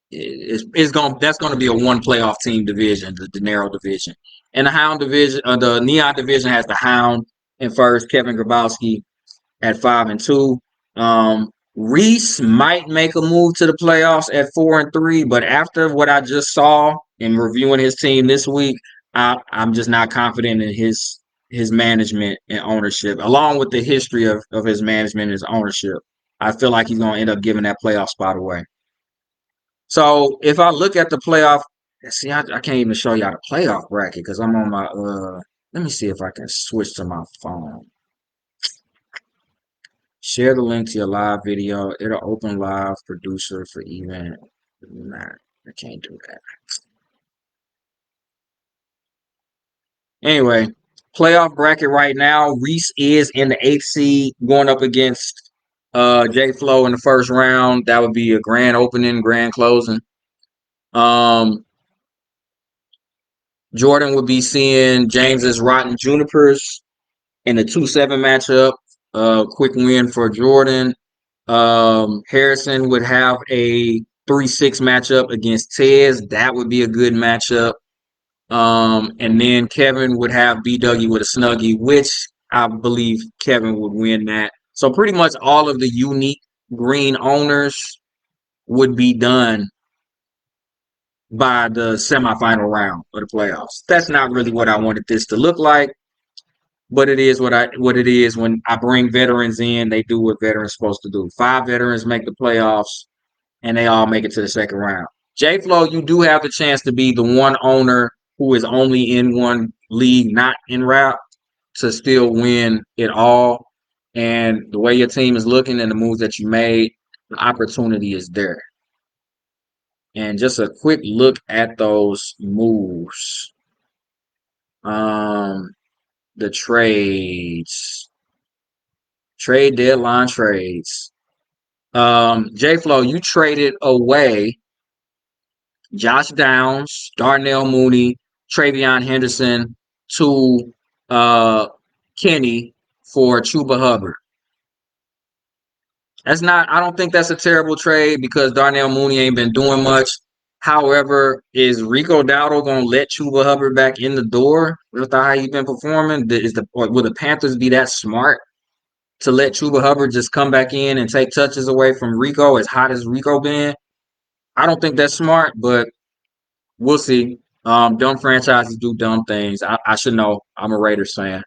A: It's going that's going to be a one playoff team division, the De Niro division, and the Hound division. The Neon division has the Hound in first, Kevin Grabowski at 5-2. Reese might make a move to the playoffs at 4-3, but after what I just saw in reviewing his team this week, I'm just not confident in his management and ownership, along with the history of his management and his ownership. I feel like he's gonna end up giving that playoff spot away. So if I look at the playoff, see, I can't even show y'all the playoff bracket because I'm on my let me see if I can switch to my phone. Share the link to your live video. It'll open live producer for event. Nah, I can't do that. Anyway, playoff bracket right now. Reese is in the 8th seed going up against J Flow in the first round. That would be a grand opening, grand closing. Jordan would be seeing James's Rotten Junipers in the 2-7 matchup. Quick win for Jordan. Harrison would have a 3-6 matchup against Tez. That would be a good matchup. And then Kevin would have B Dougie with a snuggie, which I believe Kevin would win that. So pretty much all of the unique green owners would be done by the semifinal round of the playoffs. That's not really what I wanted this to look like, but it is what it is. When I bring veterans in, they do what veterans supposed to do. 5 veterans make the playoffs, and they all make it to the second round. J Flow, you do have the chance to be the one owner who is only in one league, not in rap, to still win it all. And the way your team is looking and the moves that you made, the opportunity is there. And just a quick look at those moves. The trades. Trade deadline trades. J Flow, you traded away Josh Downs, Darnell Mooney, Travion Henderson to Kenny for Chuba Hubbard. I don't think that's a terrible trade because Darnell Mooney ain't been doing much. However, is Rico Dowdle gonna let Chuba Hubbard back in the door with how he's been performing? Will the Panthers be that smart to let Chuba Hubbard just come back in and take touches away from Rico, as hot as Rico been. I don't think that's smart, but we'll see. Dumb franchises do dumb things. I should know. I'm a Raiders fan.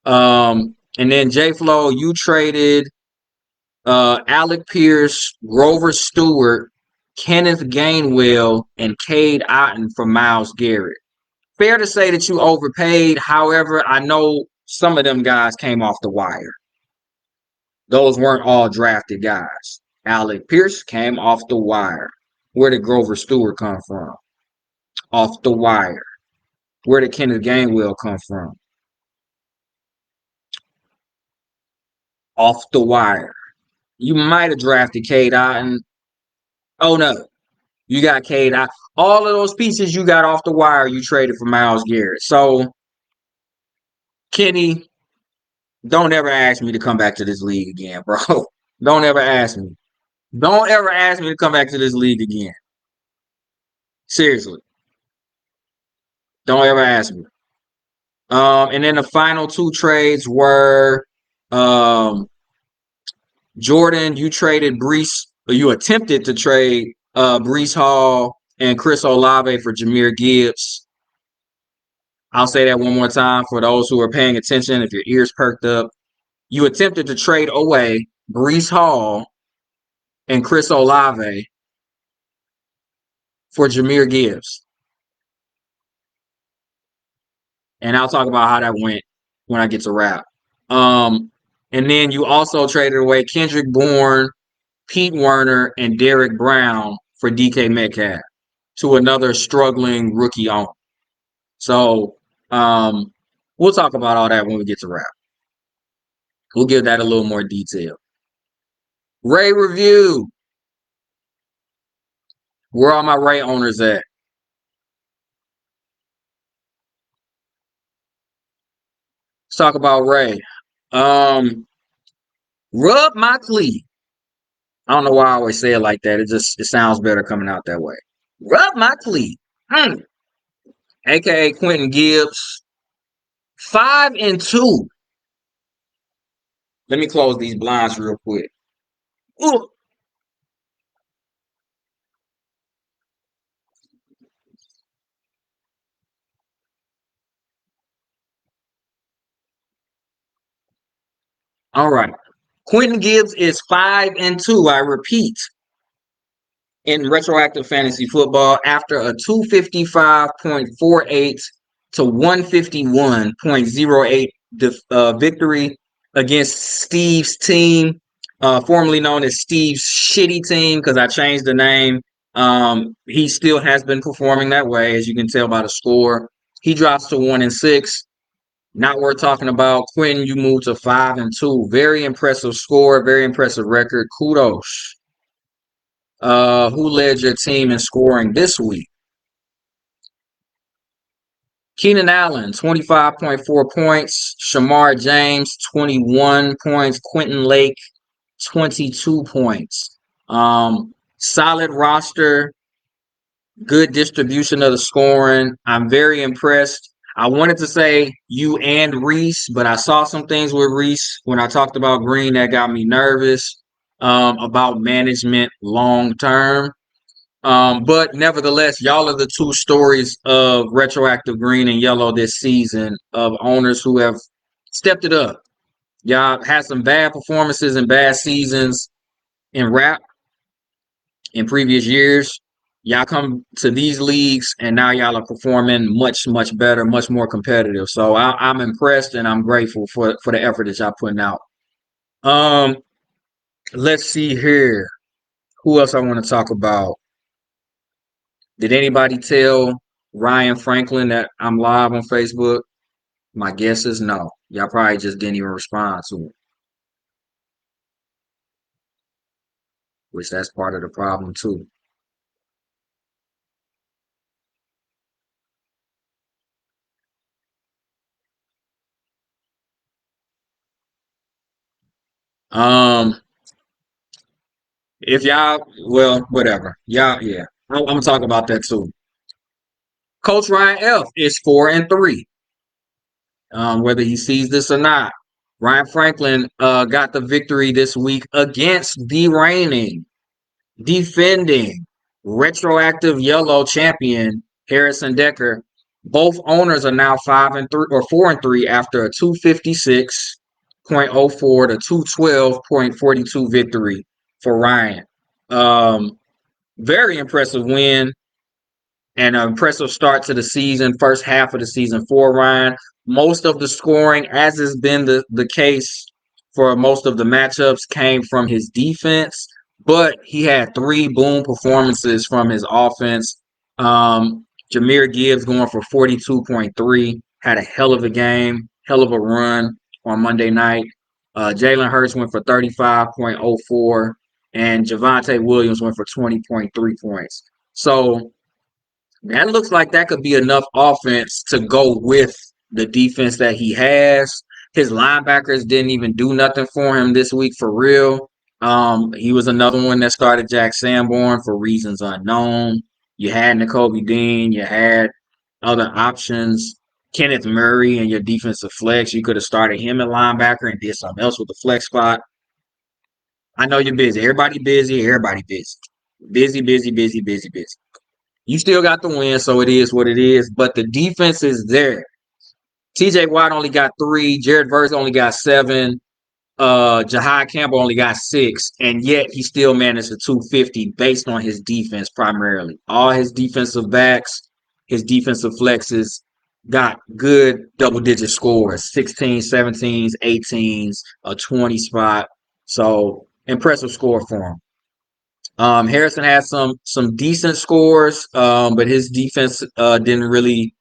A: And then J Flow, you traded Alec Pierce, Grover Stewart, Kenneth Gainwell, and Cade Otton for Myles Garrett. Fair to say that you overpaid. However, I know some of them guys came off the wire. Those weren't all drafted guys. Alec Pierce came off the wire. Where did Grover Stewart come from? Off the wire. Where did Kenneth Gainwell come from? Off the wire. You might have drafted Cade Otton. Oh no, you got Cade Otton. All of those pieces you got off the wire, you traded for Myles Garrett. So, Kenny, don't ever ask me to come back to this league again, bro. Don't ever ask me. Don't ever ask me to come back to this league again. Seriously. Don't ever ask me. And then the final two trades were Jordan, you traded Breece, or you attempted to trade Breece Hall and Chris Olave for Jahmyr Gibbs. I'll say that one more time for those who are paying attention, if your ears perked up. You attempted to trade away Breece Hall and Chris Olave for Jahmyr Gibbs. And I'll talk about how that went when I get to wrap. And then you also traded away Kendrick Bourne, Pete Werner, and Derek Brown for DK Metcalf to another struggling rookie owner. So we'll talk about all that when we get to wrap. We'll give that a little more detail. Ray review. Where are my Ray owners at? Let's talk about Ray. Rub my cleat. I don't know why I always say it like that. It sounds better coming out that way. Rub my cleat. AKA Quentin Gibbs. 5-2. Let me close these blinds real quick. Ooh. All right. Quentin Gibbs is 5-2. I repeat, in retroactive fantasy football after a 255.48 to 151.08 victory against Steve's team, formerly known as Steve's shitty team, because I changed the name. He still has been performing that way, as you can tell by the score. He drops to 1-6. Not worth talking about. Quentin, you moved to 5-2. Very impressive score, very impressive record. Kudos. Who led your team in scoring this week? Keenan Allen, 25.4 points. Shamar James, 21 points. Quentin Lake, 22 points. Solid roster. Good distribution of the scoring. I'm very impressed. I wanted to say you and Reese, but I saw some things with Reese when I talked about Green that got me nervous about management long term. But nevertheless, y'all are the two stories of retroactive green and yellow this season of owners who have stepped it up. Y'all had some bad performances and bad seasons in rap in previous years. Y'all come to these leagues and now y'all are performing much, much better, much more competitive. So I'm impressed and I'm grateful for the effort that y'all putting out. Let's see here. Who else I want to talk about? Did anybody tell Ryan Franklin that I'm live on Facebook? My guess is no. Y'all probably just didn't even respond to it, which that's part of the problem too. Um, if y'all, well, whatever. Y'all, yeah, I'm gonna talk about that too. Coach Ryan F is 4-3. Whether he sees this or not, Ryan Franklin got the victory this week against the reigning, defending, retroactive yellow champion Harrison Decker. Both owners are now 5-3 or 4-3 after a 256.04 to 212.42 victory for Ryan. Um, Very impressive win and an impressive start to the season, first half of the season for Ryan. Most of the scoring, as has been the case for most of the matchups, came from his defense, but he had three boom performances from his offense. Jahmyr Gibbs going for 42.3, had a hell of a game, hell of a run on Monday night. Jalen Hurts went for 35.04, and Javonte Williams went for 20.3 points. So that looks like that could be enough offense to go with the defense that he has. His linebackers didn't even do nothing for him this week for real. He was another one that started Jack Sanborn for reasons unknown. You had Nakobe Dean, you had other options. Kenneth Murray and your defensive flex. You could have started him at linebacker and did something else with the flex spot. I know you're busy. Everybody busy. Everybody busy. Busy, busy, busy, busy, busy. You still got the win, so it is what it is. But the defense is there. TJ Watt only got 3. Jared Verse only got 7. Jahai Campbell only got 6. And yet he still managed a 250 based on his defense primarily. All his defensive backs, his defensive flexes got good double-digit scores. 16s, 17s, 18s, a 20 spot. So impressive score for him. Harrison had some decent scores, but his defense didn't really.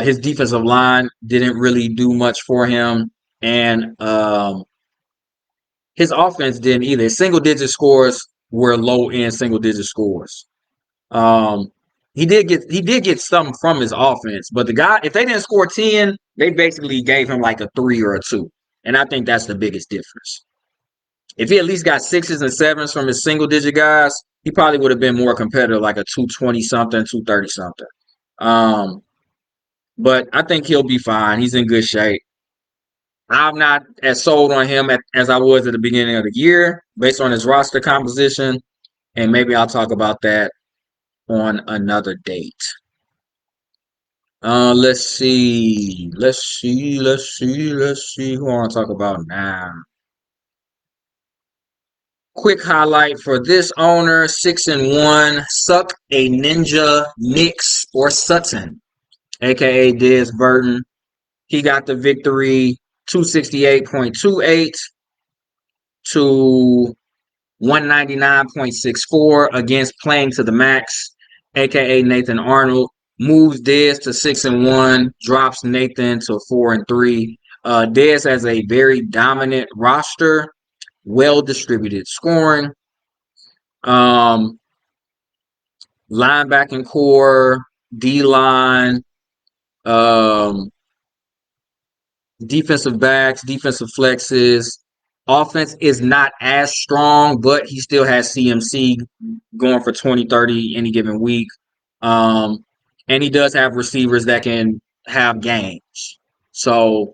A: His defensive line didn't really do much for him, and his offense didn't either. Single digit scores were low end single digit scores. Um, he did get something from his offense, but the guy, if they didn't score 10, they basically gave him like a 3 or a 2, and I think that's the biggest difference. If he at least got 6s and 7s from his single digit guys, he probably would have been more competitive, like a 220 something, 230 something. Um, but I think he'll be fine. He's in good shape. I'm not as sold on him as I was at the beginning of the year based on his roster composition. And maybe I'll talk about that on another date. Let's see. Let's see. Let's see. Let's see. Who I want to talk about now? Quick highlight for this owner, 6-1, Suck a Ninja Nix or Sutton, aka Dez Burton. He got the victory 268.28 to 199.64 against playing to the max, aka Nathan Arnold. Moves Dez to 6-1, drops Nathan to 4-3. Dez has a very dominant roster, well distributed scoring. Linebacking core, D line, um, defensive backs, defensive flexes. Offense is not as strong, but he still has CMC going for 20, 30 any given week. And he does have receivers that can have games. So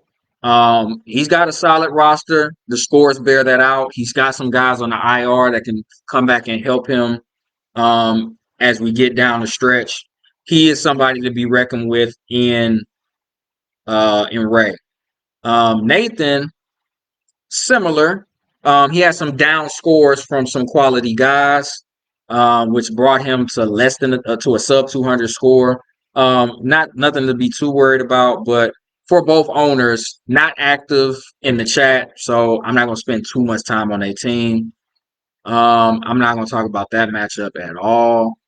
A: he's got a solid roster. The scores bear that out. He's got some guys on the IR that can come back and help him as we get down the stretch. He is somebody to be reckoned with in Ray. Nathan, similar. He had some down scores from some quality guys, which brought him to less than to a sub 200 score. Not nothing to be too worried about, but for both owners, not active in the chat, so I'm not going to spend too much time on a team. I'm not going to talk about that matchup at all.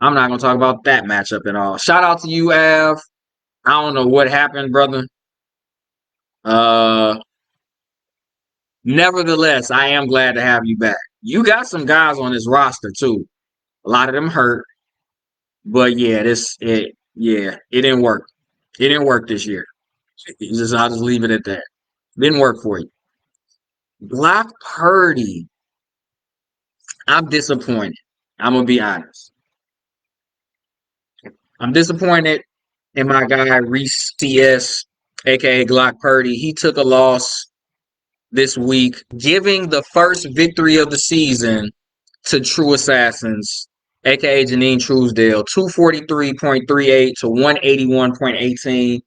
A: I'm not going to talk about that matchup at all. Shout out to you, Av. I don't know what happened, brother. Nevertheless, I am glad to have you back. You got some guys on this roster too. A lot of them hurt, but yeah, it didn't work. It didn't work this year. I'll just leave it at that. Didn't work for you. Brock Purdy. I'm disappointed. I'm gonna be honest. I'm disappointed in my guy Reese CS aka Glock Purdy. He took a loss this week, giving the first victory of the season to True Assassins, aka Janine Truesdale, 243.38 to 181.18.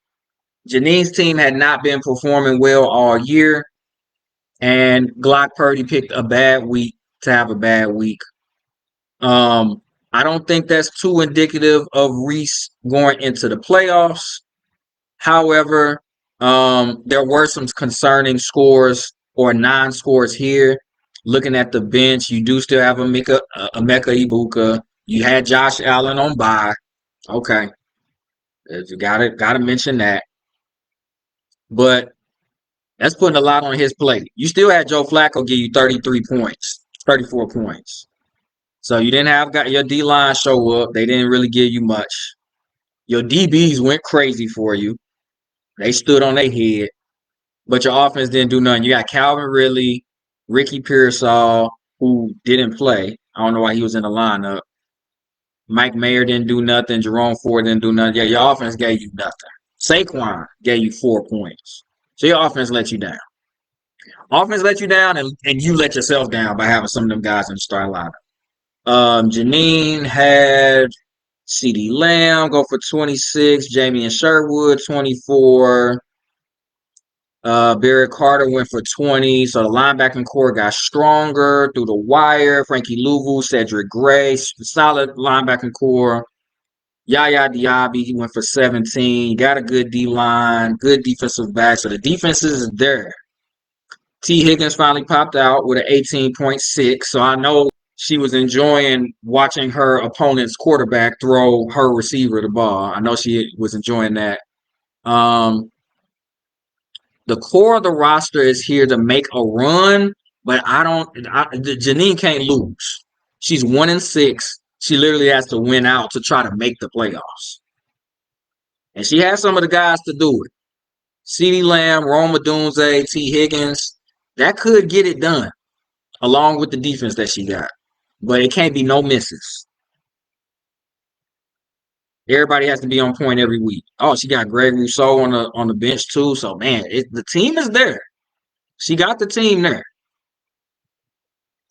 A: Janine's team had not been performing well all year, and Glock Purdy picked a bad week to have a bad week. I don't think that's too indicative of Reese going into the playoffs. However, there were some concerning scores or non-scores here. Looking at the bench, you do still have Emeka Ibuka. You had Josh Allen on bye. Okay, you gotta mention that. But that's putting a lot on his plate. You still had Joe Flacco give you 33 points, 34 points. So you didn't have got your D line show up. They didn't really give you much. Your DBs went crazy for you. They stood on their head. But your offense didn't do nothing. You got Calvin Ridley, Ricky Pearsall, who didn't play. I don't know why he was in the lineup. Mike Mayer didn't do nothing. Jerome Ford didn't do nothing. Yeah, your offense gave you nothing. Saquon gave you 4 points. So your offense let you down. Offense let you down, and you let yourself down by having some of them guys in the start lineup. Janine had CeeDee Lamb go for 26, Jamie and Sherwood 24. Barrett Carter went for 20. So the linebacking core got stronger through the wire. Frankie Louvu, Cedric Gray, solid linebacking core. Yaya Diaby, he went for 17. Got a good D line, good defensive back. So the defense is there. T. Higgins finally popped out with an 18.6. So I know she was enjoying watching her opponent's quarterback throw her receiver the ball. I know she was enjoying that. The core of the roster is here to make a run, but Janine can't lose. She's 1-6. She literally has to win out to try to make the playoffs. And she has some of the guys to do it. CeeDee Lamb, Rome Odunze, T. Higgins. That could get it done, along with the defense that she got. But it can't be no misses. Everybody has to be on point every week. Oh, she got Greg Rousseau on the bench too. So man, the team is there. She got the team there.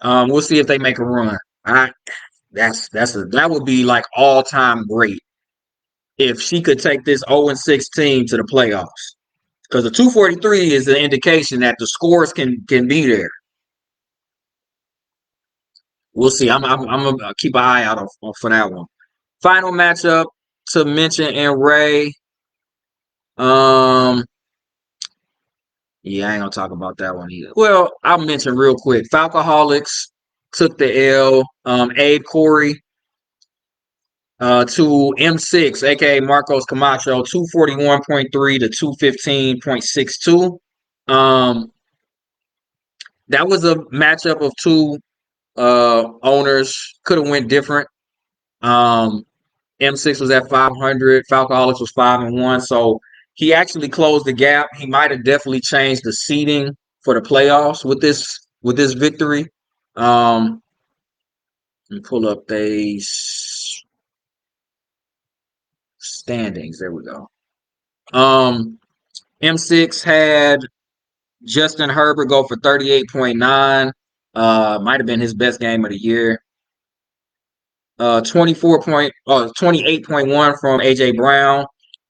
A: We'll see if they make a run. That would be like all time great if she could take this 0-6 team to the playoffs. Because the 243 is an indication that the scores can be there. We'll see. I'm gonna keep an eye out for that one. Final matchup to mention in Ray. Yeah, I ain't gonna talk about that one either. Well, I'll mention real quick. Falcoholics took the L. Abe Corey to M6, aka Marcos Camacho, 241.3 to 215.62. That was a matchup of two owners. Could have went different. M6 was at 500. Falcoholics was 5-1. So he actually closed the gap. He might have definitely changed the seeding for the playoffs with this victory. Let me pull up these standings. There we go. M6 had Justin Herbert go for 38.9. Might have been his best game of the year. 28.1 from AJ Brown.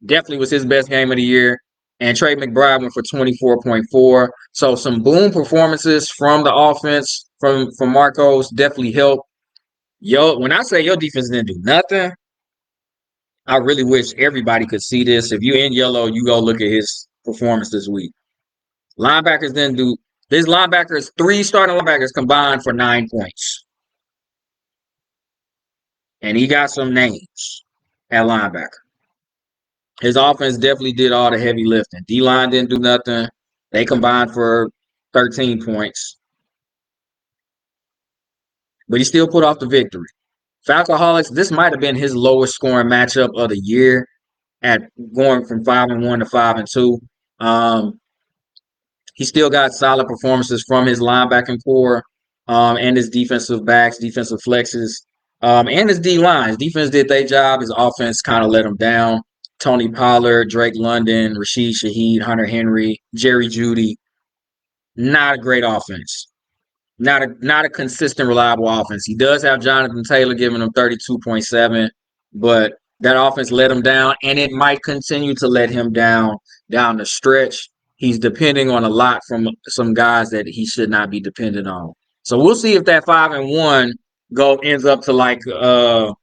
A: Definitely was his best game of the year. And Trey McBride went for 24.4. So some boom performances from the offense from Marcos definitely helped. When I say your defense didn't do nothing, I really wish everybody could see this. If you're in yellow, you go look at his performance this week. Linebackers didn't do this. Linebackers, 3 starting linebackers combined for 9 points. And he got some names at linebacker. His offense definitely did all the heavy lifting. D-line didn't do nothing. They combined for 13 points. But he still put off the victory. Falcoholics, this might have been his lowest scoring matchup of the year at going from 5-1 to 5-2. He still got solid performances from his linebacking core and his defensive backs, defensive flexes, and his D-line. His defense did their job. His offense kind of let him down. Tony Pollard, Drake London, Rashid Shaheed, Hunter Henry, Jerry Jeudy. Not a great offense. Not a consistent, reliable offense. He does have Jonathan Taylor giving him 32.7, but that offense let him down, and it might continue to let him down the stretch. He's depending on a lot from some guys that he should not be dependent on. So we'll see if that 5-1 go ends up to like the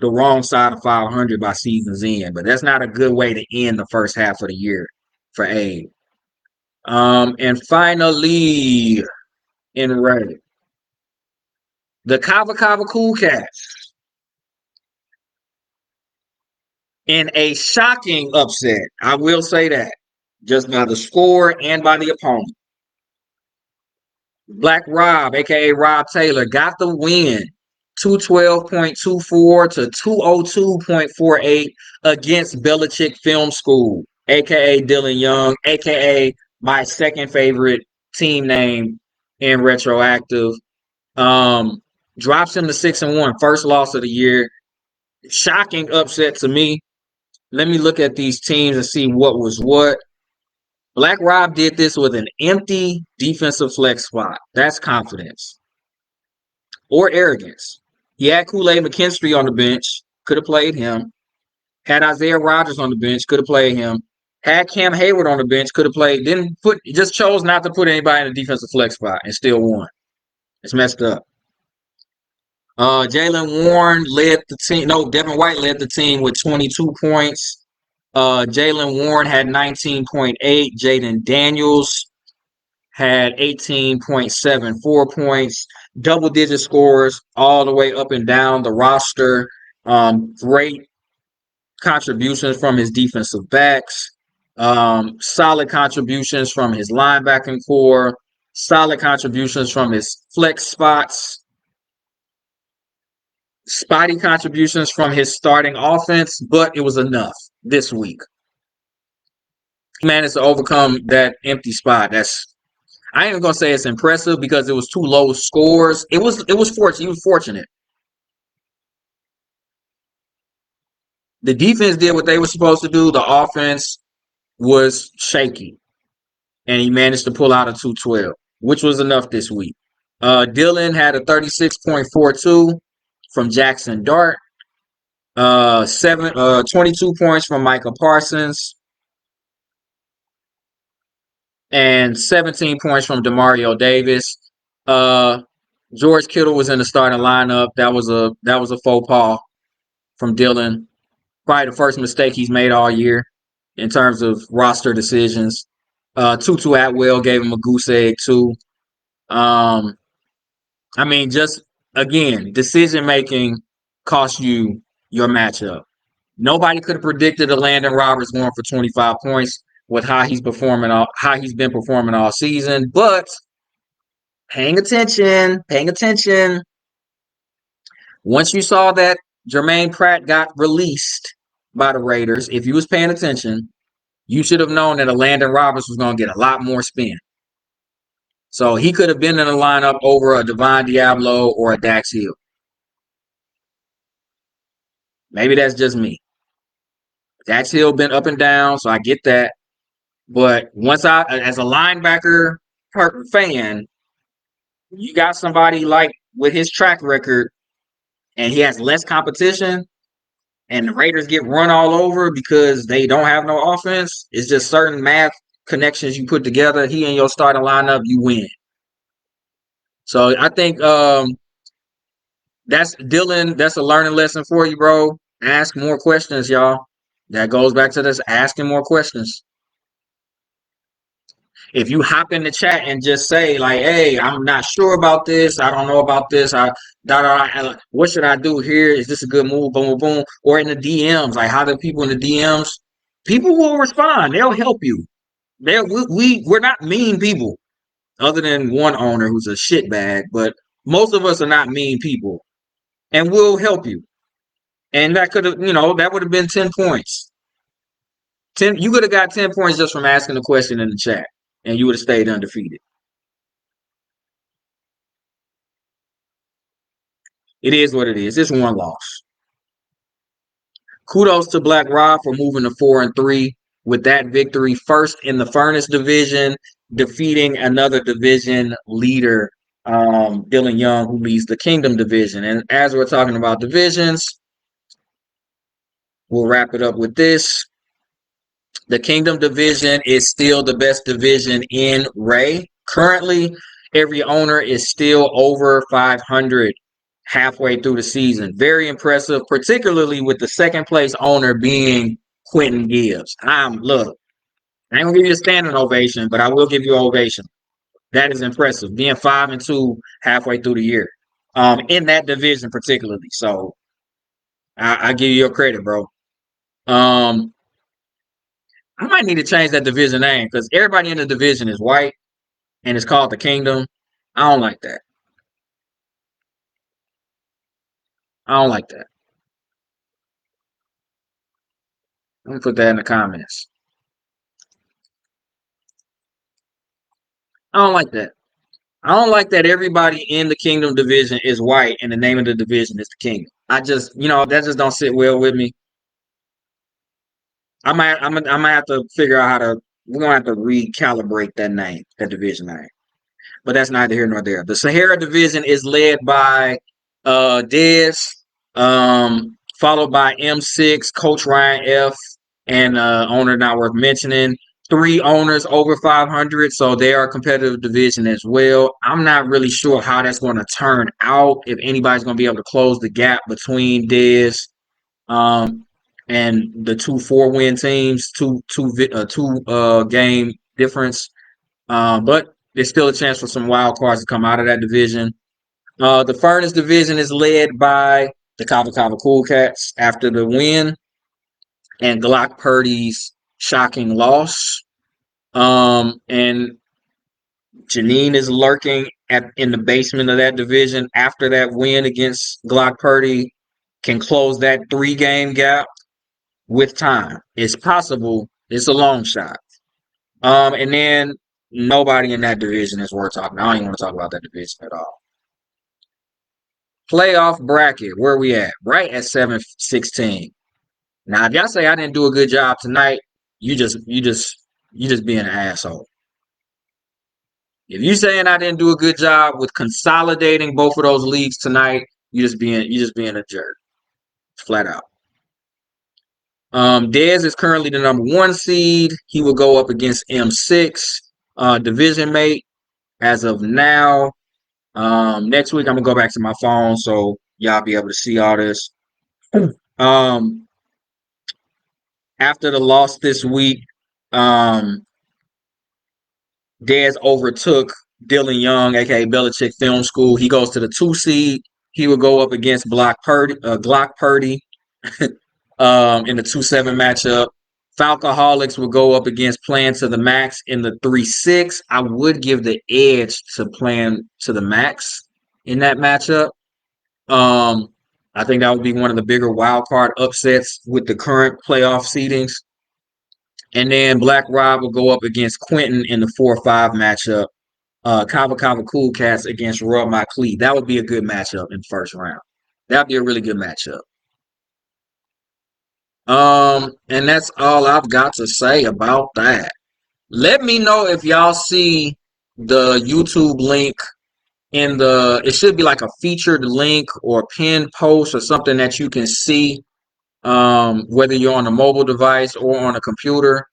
A: wrong side of 500 by season's end. But that's not a good way to end the first half of the year for Abe. And finally, in red, the Kava Kava Cool Cats in a shocking upset. I will say that just by the score and by the opponent. Black Rob, aka Rob Taylor, got the win. 212.24 to 202.48 against Belichick Film School, aka Dylan Young, aka my second favorite team name in retroactive. Drops him to 6-1, first loss of the year. Shocking upset to me. Let me look at these teams and see what was what. Black Rob did this with an empty defensive flex spot. That's confidence or arrogance. He had Kool-Aid McKinstry on the bench. Could have played him. Had Isaiah Rodgers on the bench. Could have played him. Had Cam Hayward on the bench. Could have played. Just chose not to put anybody in the defensive flex spot and still won. It's messed up. Jalen Warren led the team. No, Devin White led the team with 22 points. Jalen Warren had 19.8. Jaden Daniels had 18.74 points. Double-digit scores all the way up and down the roster. Great contributions from his defensive backs. Solid contributions from his linebacking core. Solid contributions from his flex spots. Spotty contributions from his starting offense, but it was enough this week. He managed to overcome that empty spot. I ain't even gonna say it's impressive because it was too low scores. It was fortunate. He was fortunate. The defense did what they were supposed to do. The offense was shaky, and he managed to pull out a 212, which was enough this week. Dylan had a 36.42 from Jackson Dart. 22 points from Micah Parsons. And 17 points from Demario Davis. George Kittle was in the starting lineup. That was a faux pas from Dylan. Probably the first mistake he's made all year in terms of roster decisions. Tutu Atwell gave him a goose egg too. Just again, decision making cost you your matchup. Nobody could have predicted a Landon Roberts going for 25 points with how he's been performing all season. But paying attention. Once you saw that Jermaine Pratt got released by the Raiders, if you was paying attention, you should have known that a Landon Roberts was going to get a lot more spin. So he could have been in the lineup over a Devon Diablo or a Dax Hill. Maybe that's just me. Dax Hill been up and down, so I get that. But once as a linebacker fan, you got somebody like with his track record and he has less competition and the Raiders get run all over because they don't have no offense. It's just certain math connections you put together. He in your starting lineup, you win. So I think that's Dylan. That's a learning lesson for you, bro. Ask more questions, y'all. That goes back to this asking more questions. If you hop in the chat and just say like, "Hey, I'm not sure about this. I don't know about this. What should I do here? Is this a good move?" Boom, boom, boom. Or in the DMs, like how do people in the DMs? People will respond. They'll help you. We're not mean people, other than one owner who's a shitbag. But most of us are not mean people, and we'll help you. And that could have, that would have been 10 points. You could have got 10 points just from asking the question in the chat, and you would have stayed undefeated. It is what it is. It's one loss. Kudos to Black Rob for moving to 4-3 with that victory. First in the Furnace division, defeating another division leader, Dylan Young, who leads the Kingdom division. And as we're talking about divisions, we'll wrap it up with this. The Kingdom division is still the best division in Ray. Currently, every owner is still over 500 halfway through the season. Very impressive, particularly with the second place owner being Quentin Gibbs. Look, I ain't gonna give you a standing ovation, but I will give you an ovation. That is impressive, being 5-2 halfway through the year, in that division particularly. So I give you your credit, bro. Um, I might need to change that division name because everybody in the division is white and it's called the Kingdom. I don't like that. I don't like that. Let me put that in the comments. I don't like that. I don't like that everybody in the Kingdom division is white and the name of the division is the Kingdom. I just, that just don't sit well with me. I might have to figure out how to. We're gonna have to recalibrate that name, that division name. But that's neither here nor there. The Sahara division is led by Dez, followed by M6, Coach Ryan F, and owner not worth mentioning. Three owners over 500, so they are a competitive division as well. I'm not really sure how that's going to turn out, if anybody's going to be able to close the gap between Dez um, and the two 4-win teams, two game difference. But there's still a chance for some wild cards to come out of that division. The Furnace division is led by the Kava Kava Cool Cats after the win and Glock Purdy's shocking loss. And Janine is lurking in the basement of that division after that win against Glock Purdy. Can close that 3-game gap with time. It's possible. It's a long shot. And then nobody in that division is worth talking. I don't even want to talk about that division at all. Playoff bracket, where we at? Right at 7-16. Now, if y'all say I didn't do a good job tonight, you just being an asshole. If you saying I didn't do a good job with consolidating both of those leagues tonight, you just being a jerk, flat out. Dez is currently the number 1 seed. He will go up against M6, division mate, as of now. Next week I'm gonna go back to my phone so y'all be able to see all this. After the loss this week, Dez overtook Dylan Young, aka Belichick Film School. He goes to the 2 seed. He will go up against Glock Purdy in the 2-7 matchup. Falcoholics will go up against Plan to the Max in the 3-6. I would give the edge to Plan to the Max in that matchup. I think that would be one of the bigger wild card upsets with the current playoff seedings. And then Black Rob will go up against Quentin in the 4-5 matchup. Kava Kava Cool Cats against Roy McLeod. That would be a good matchup in the first round. That would be a really good matchup. And that's all I've got to say about that. Let me know if y'all see the YouTube link it should be like a featured link or pinned post or something that you can see, whether you're on a mobile device or on a computer.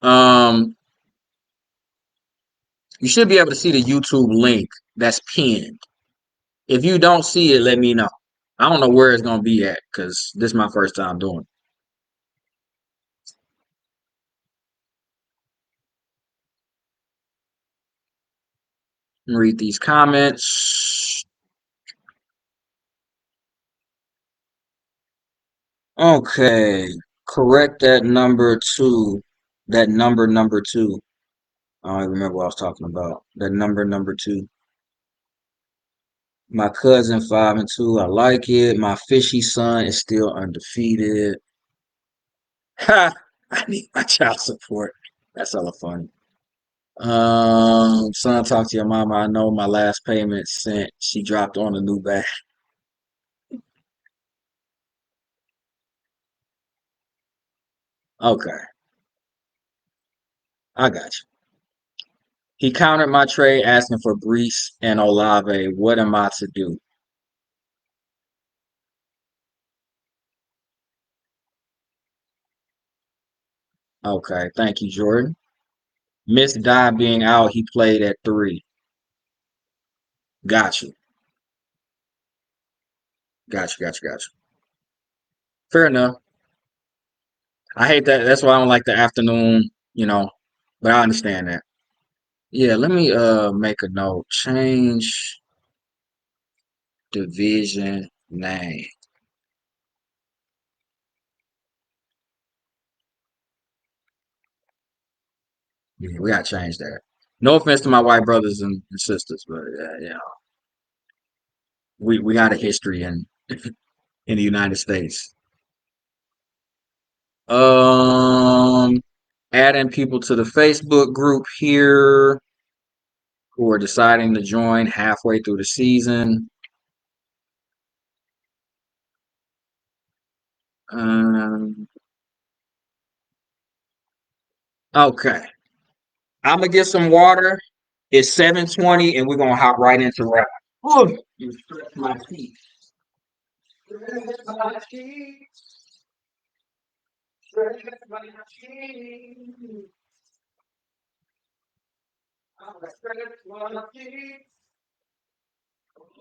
A: You should be able to see the YouTube link that's pinned. If you don't see it, let me know. I don't know where it's going to be at because this is my first time doing it. Read these comments. Okay. Correct that number 2. That number 2. I don't remember what I was talking about. That number 2. My cousin 5-2. I like it. My fishy son is still undefeated. Ha! I need my child support. That's hella funny. Son, talk to your mama. I know my last payment sent. She dropped on a new bag. Okay, I got you. He countered my trade asking for Brees and Olave. What am I to do? Okay, thank you, Jordan. Missed Die being out, he played at 3. Got you. Got you, got you, got you. Fair enough. I hate that. That's why I don't like the afternoon, but I understand that. Yeah, let me make a note. Change division name. Yeah, we gotta change that. No offense to my white brothers and sisters, but we got a history in the United States. Um, Adding people to the Facebook group here who are deciding to join halfway through the season. Um, okay, I'm gonna get some water. It's 7:20, and we're gonna hop right into rap. Ooh, you stretch my feet. Stretch my feet. Stretch my feet. I'm gonna stretch my feet.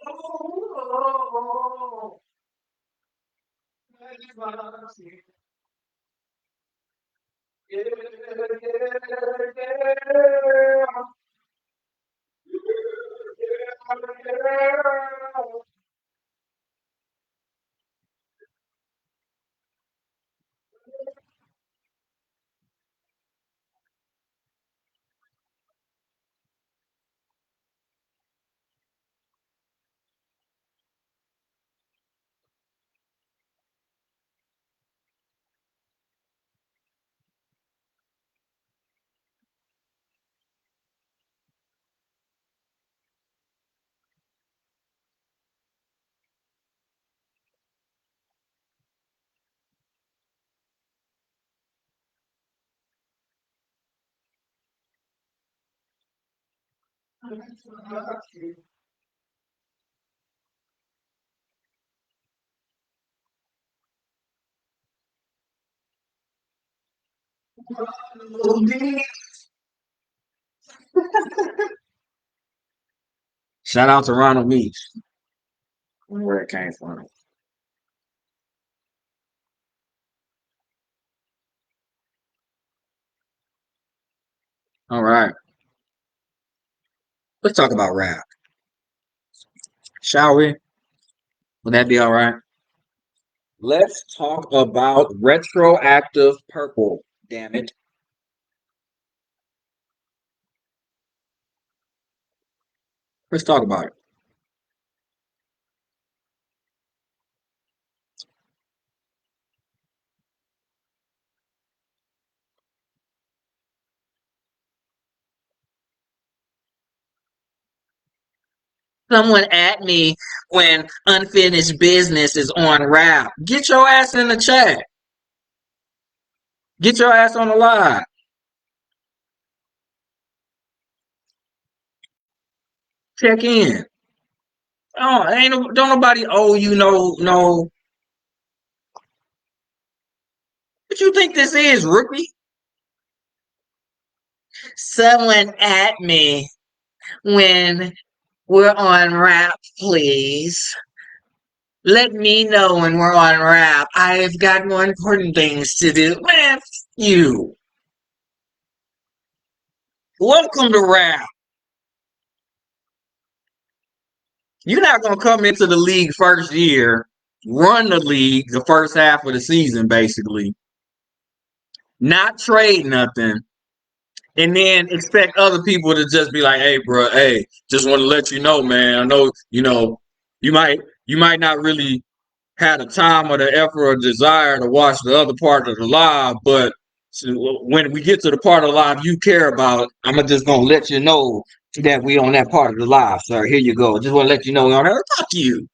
A: Oh, stretch my feet. Yeah, yeah, yeah. Shout out to Ronald Meeks. Where it came from. All right. Let's talk about rap. Shall we? Would that be all right? Let's talk about retroactive purple. Damn it. Let's talk about it. Someone at me when unfinished business is on rap. Get your ass in the chat. Get your ass on the live. Check in. Oh, don't nobody owe you no. What you think this is, rookie? Someone at me when we're on rap, please. Let me know when we're on rap. I've got more important things to do. Man, you. Welcome to rap. You're not gonna come into the league first year, run the league the first half of the season, basically, not trade nothing, and then expect other people to just be like, "Hey, bro, hey, just want to let you know, man. I know, you might not really had the time or the effort or desire to watch the other part of the live, but when we get to the part of the live you care about, I'm just gonna let you know that we on that part of the live, sir. Here you go. Just want to let you know we on there. Fuck you.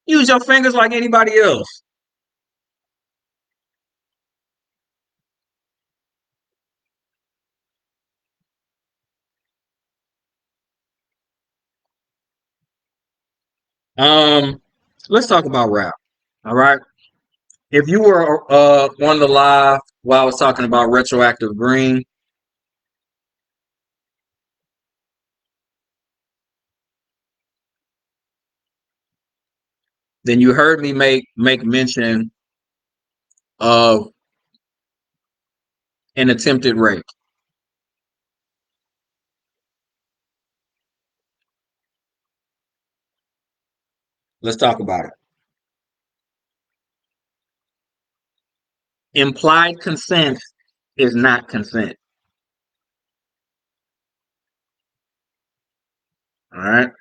A: Use your fingers like anybody else. Um, let's talk about rap. All right. If you were on the live while I was talking about retroactive green, then you heard me make mention of an attempted rape. Let's talk about it. Implied consent is not consent. All right.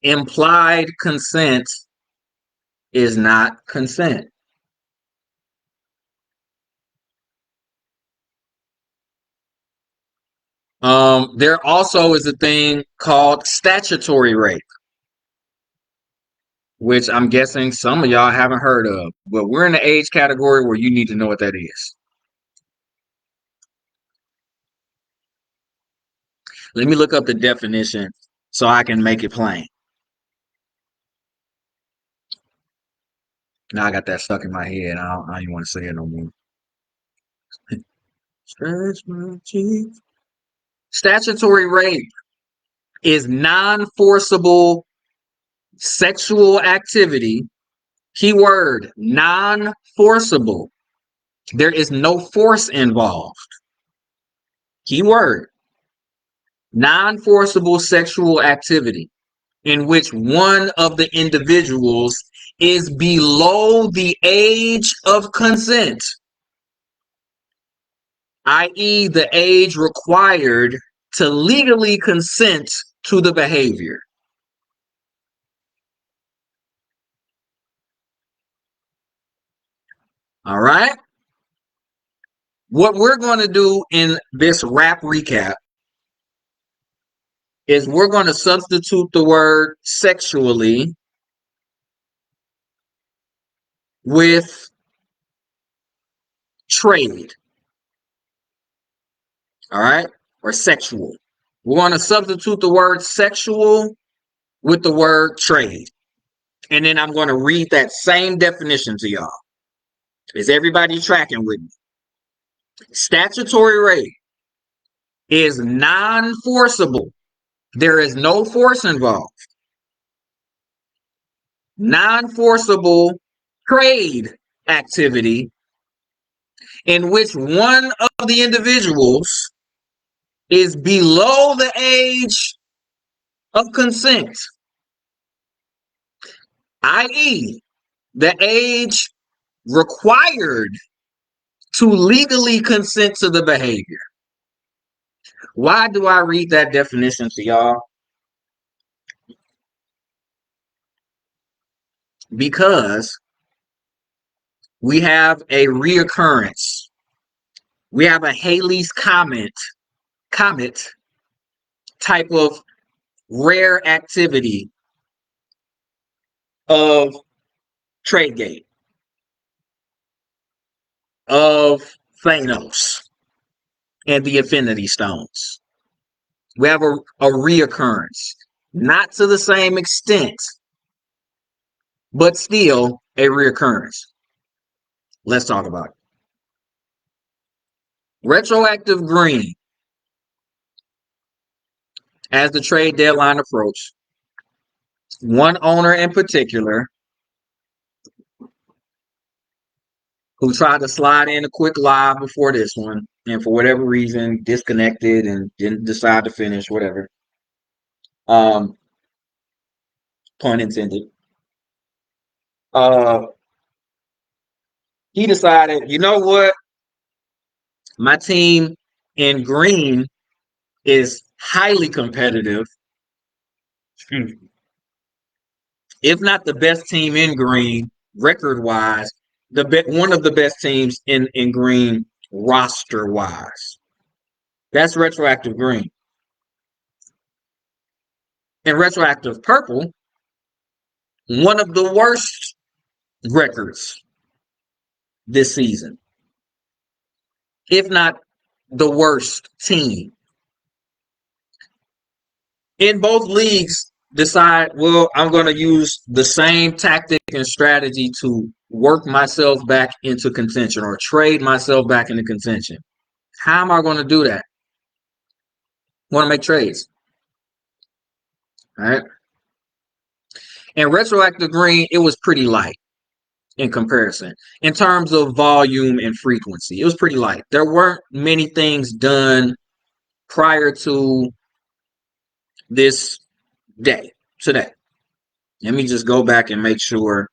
A: Implied consent is not consent. There also is a thing called statutory rape, which I'm guessing some of y'all haven't heard of, but we're in the age category where you need to know what that is. Let me look up the definition so I can make it plain. Now I got that stuck in my head. I don't even want to say it no more. Stretch my cheeks. Statutory rape is non-forcible sexual activity. Keyword, non-forcible. There is no force involved. Keyword, non-forcible sexual activity in which one of the individuals is below the age of consent, i.e., the age required to legally consent to the behavior. All right? What we're going to do in this rap recap is we're going to substitute the word sexually with trade. All right? Or sexual. We're going to substitute the word sexual with the word trade. And then I'm going to read that same definition to y'all. Is everybody tracking with me? Statutory rape is non-forcible. There is no force involved. Non-forcible trade activity in which one of the individuals is below the age of consent, i.e., the age required to legally consent to the behavior. Why do I read that definition to y'all? Because we have a reoccurrence. We have a Halley's comet type of rare activity of Tradegate, of Thanos, and the Infinity Stones. We have a reoccurrence, not to the same extent, but still a reoccurrence. Let's talk about it. Retroactive green. As the trade deadline approached, one owner in particular who tried to slide in a quick live before this one, and for whatever reason disconnected and didn't decide to finish, whatever. Um, Pun intended. Uh, he decided, you know what? My team in green is highly competitive, if not the best team in green record wise, one of the best teams in green roster wise. That's retroactive green. And retroactive purple one of the worst records this season, if not the worst team in both leagues. Decide, well, I'm going to use the same tactic and strategy to work myself back into contention or trade myself back into contention. How am I going to do that? I want to make trades. All right. And retroactive green, it was pretty light in comparison. In terms of volume and frequency, it was pretty light. There weren't many things done prior to this day, today. Let me just go back and make sure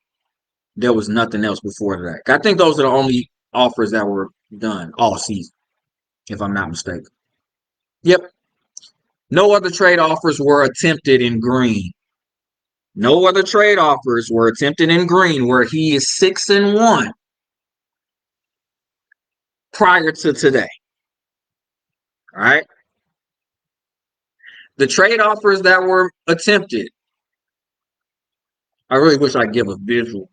A: there was nothing else before that. I think those are the only offers that were done all season, if I'm not mistaken. Yep. No other trade offers were attempted in green. No other trade offers were attempted in green, where he is 6-1 prior to today. All right. The trade offers that were attempted, I really wish I could give a visual.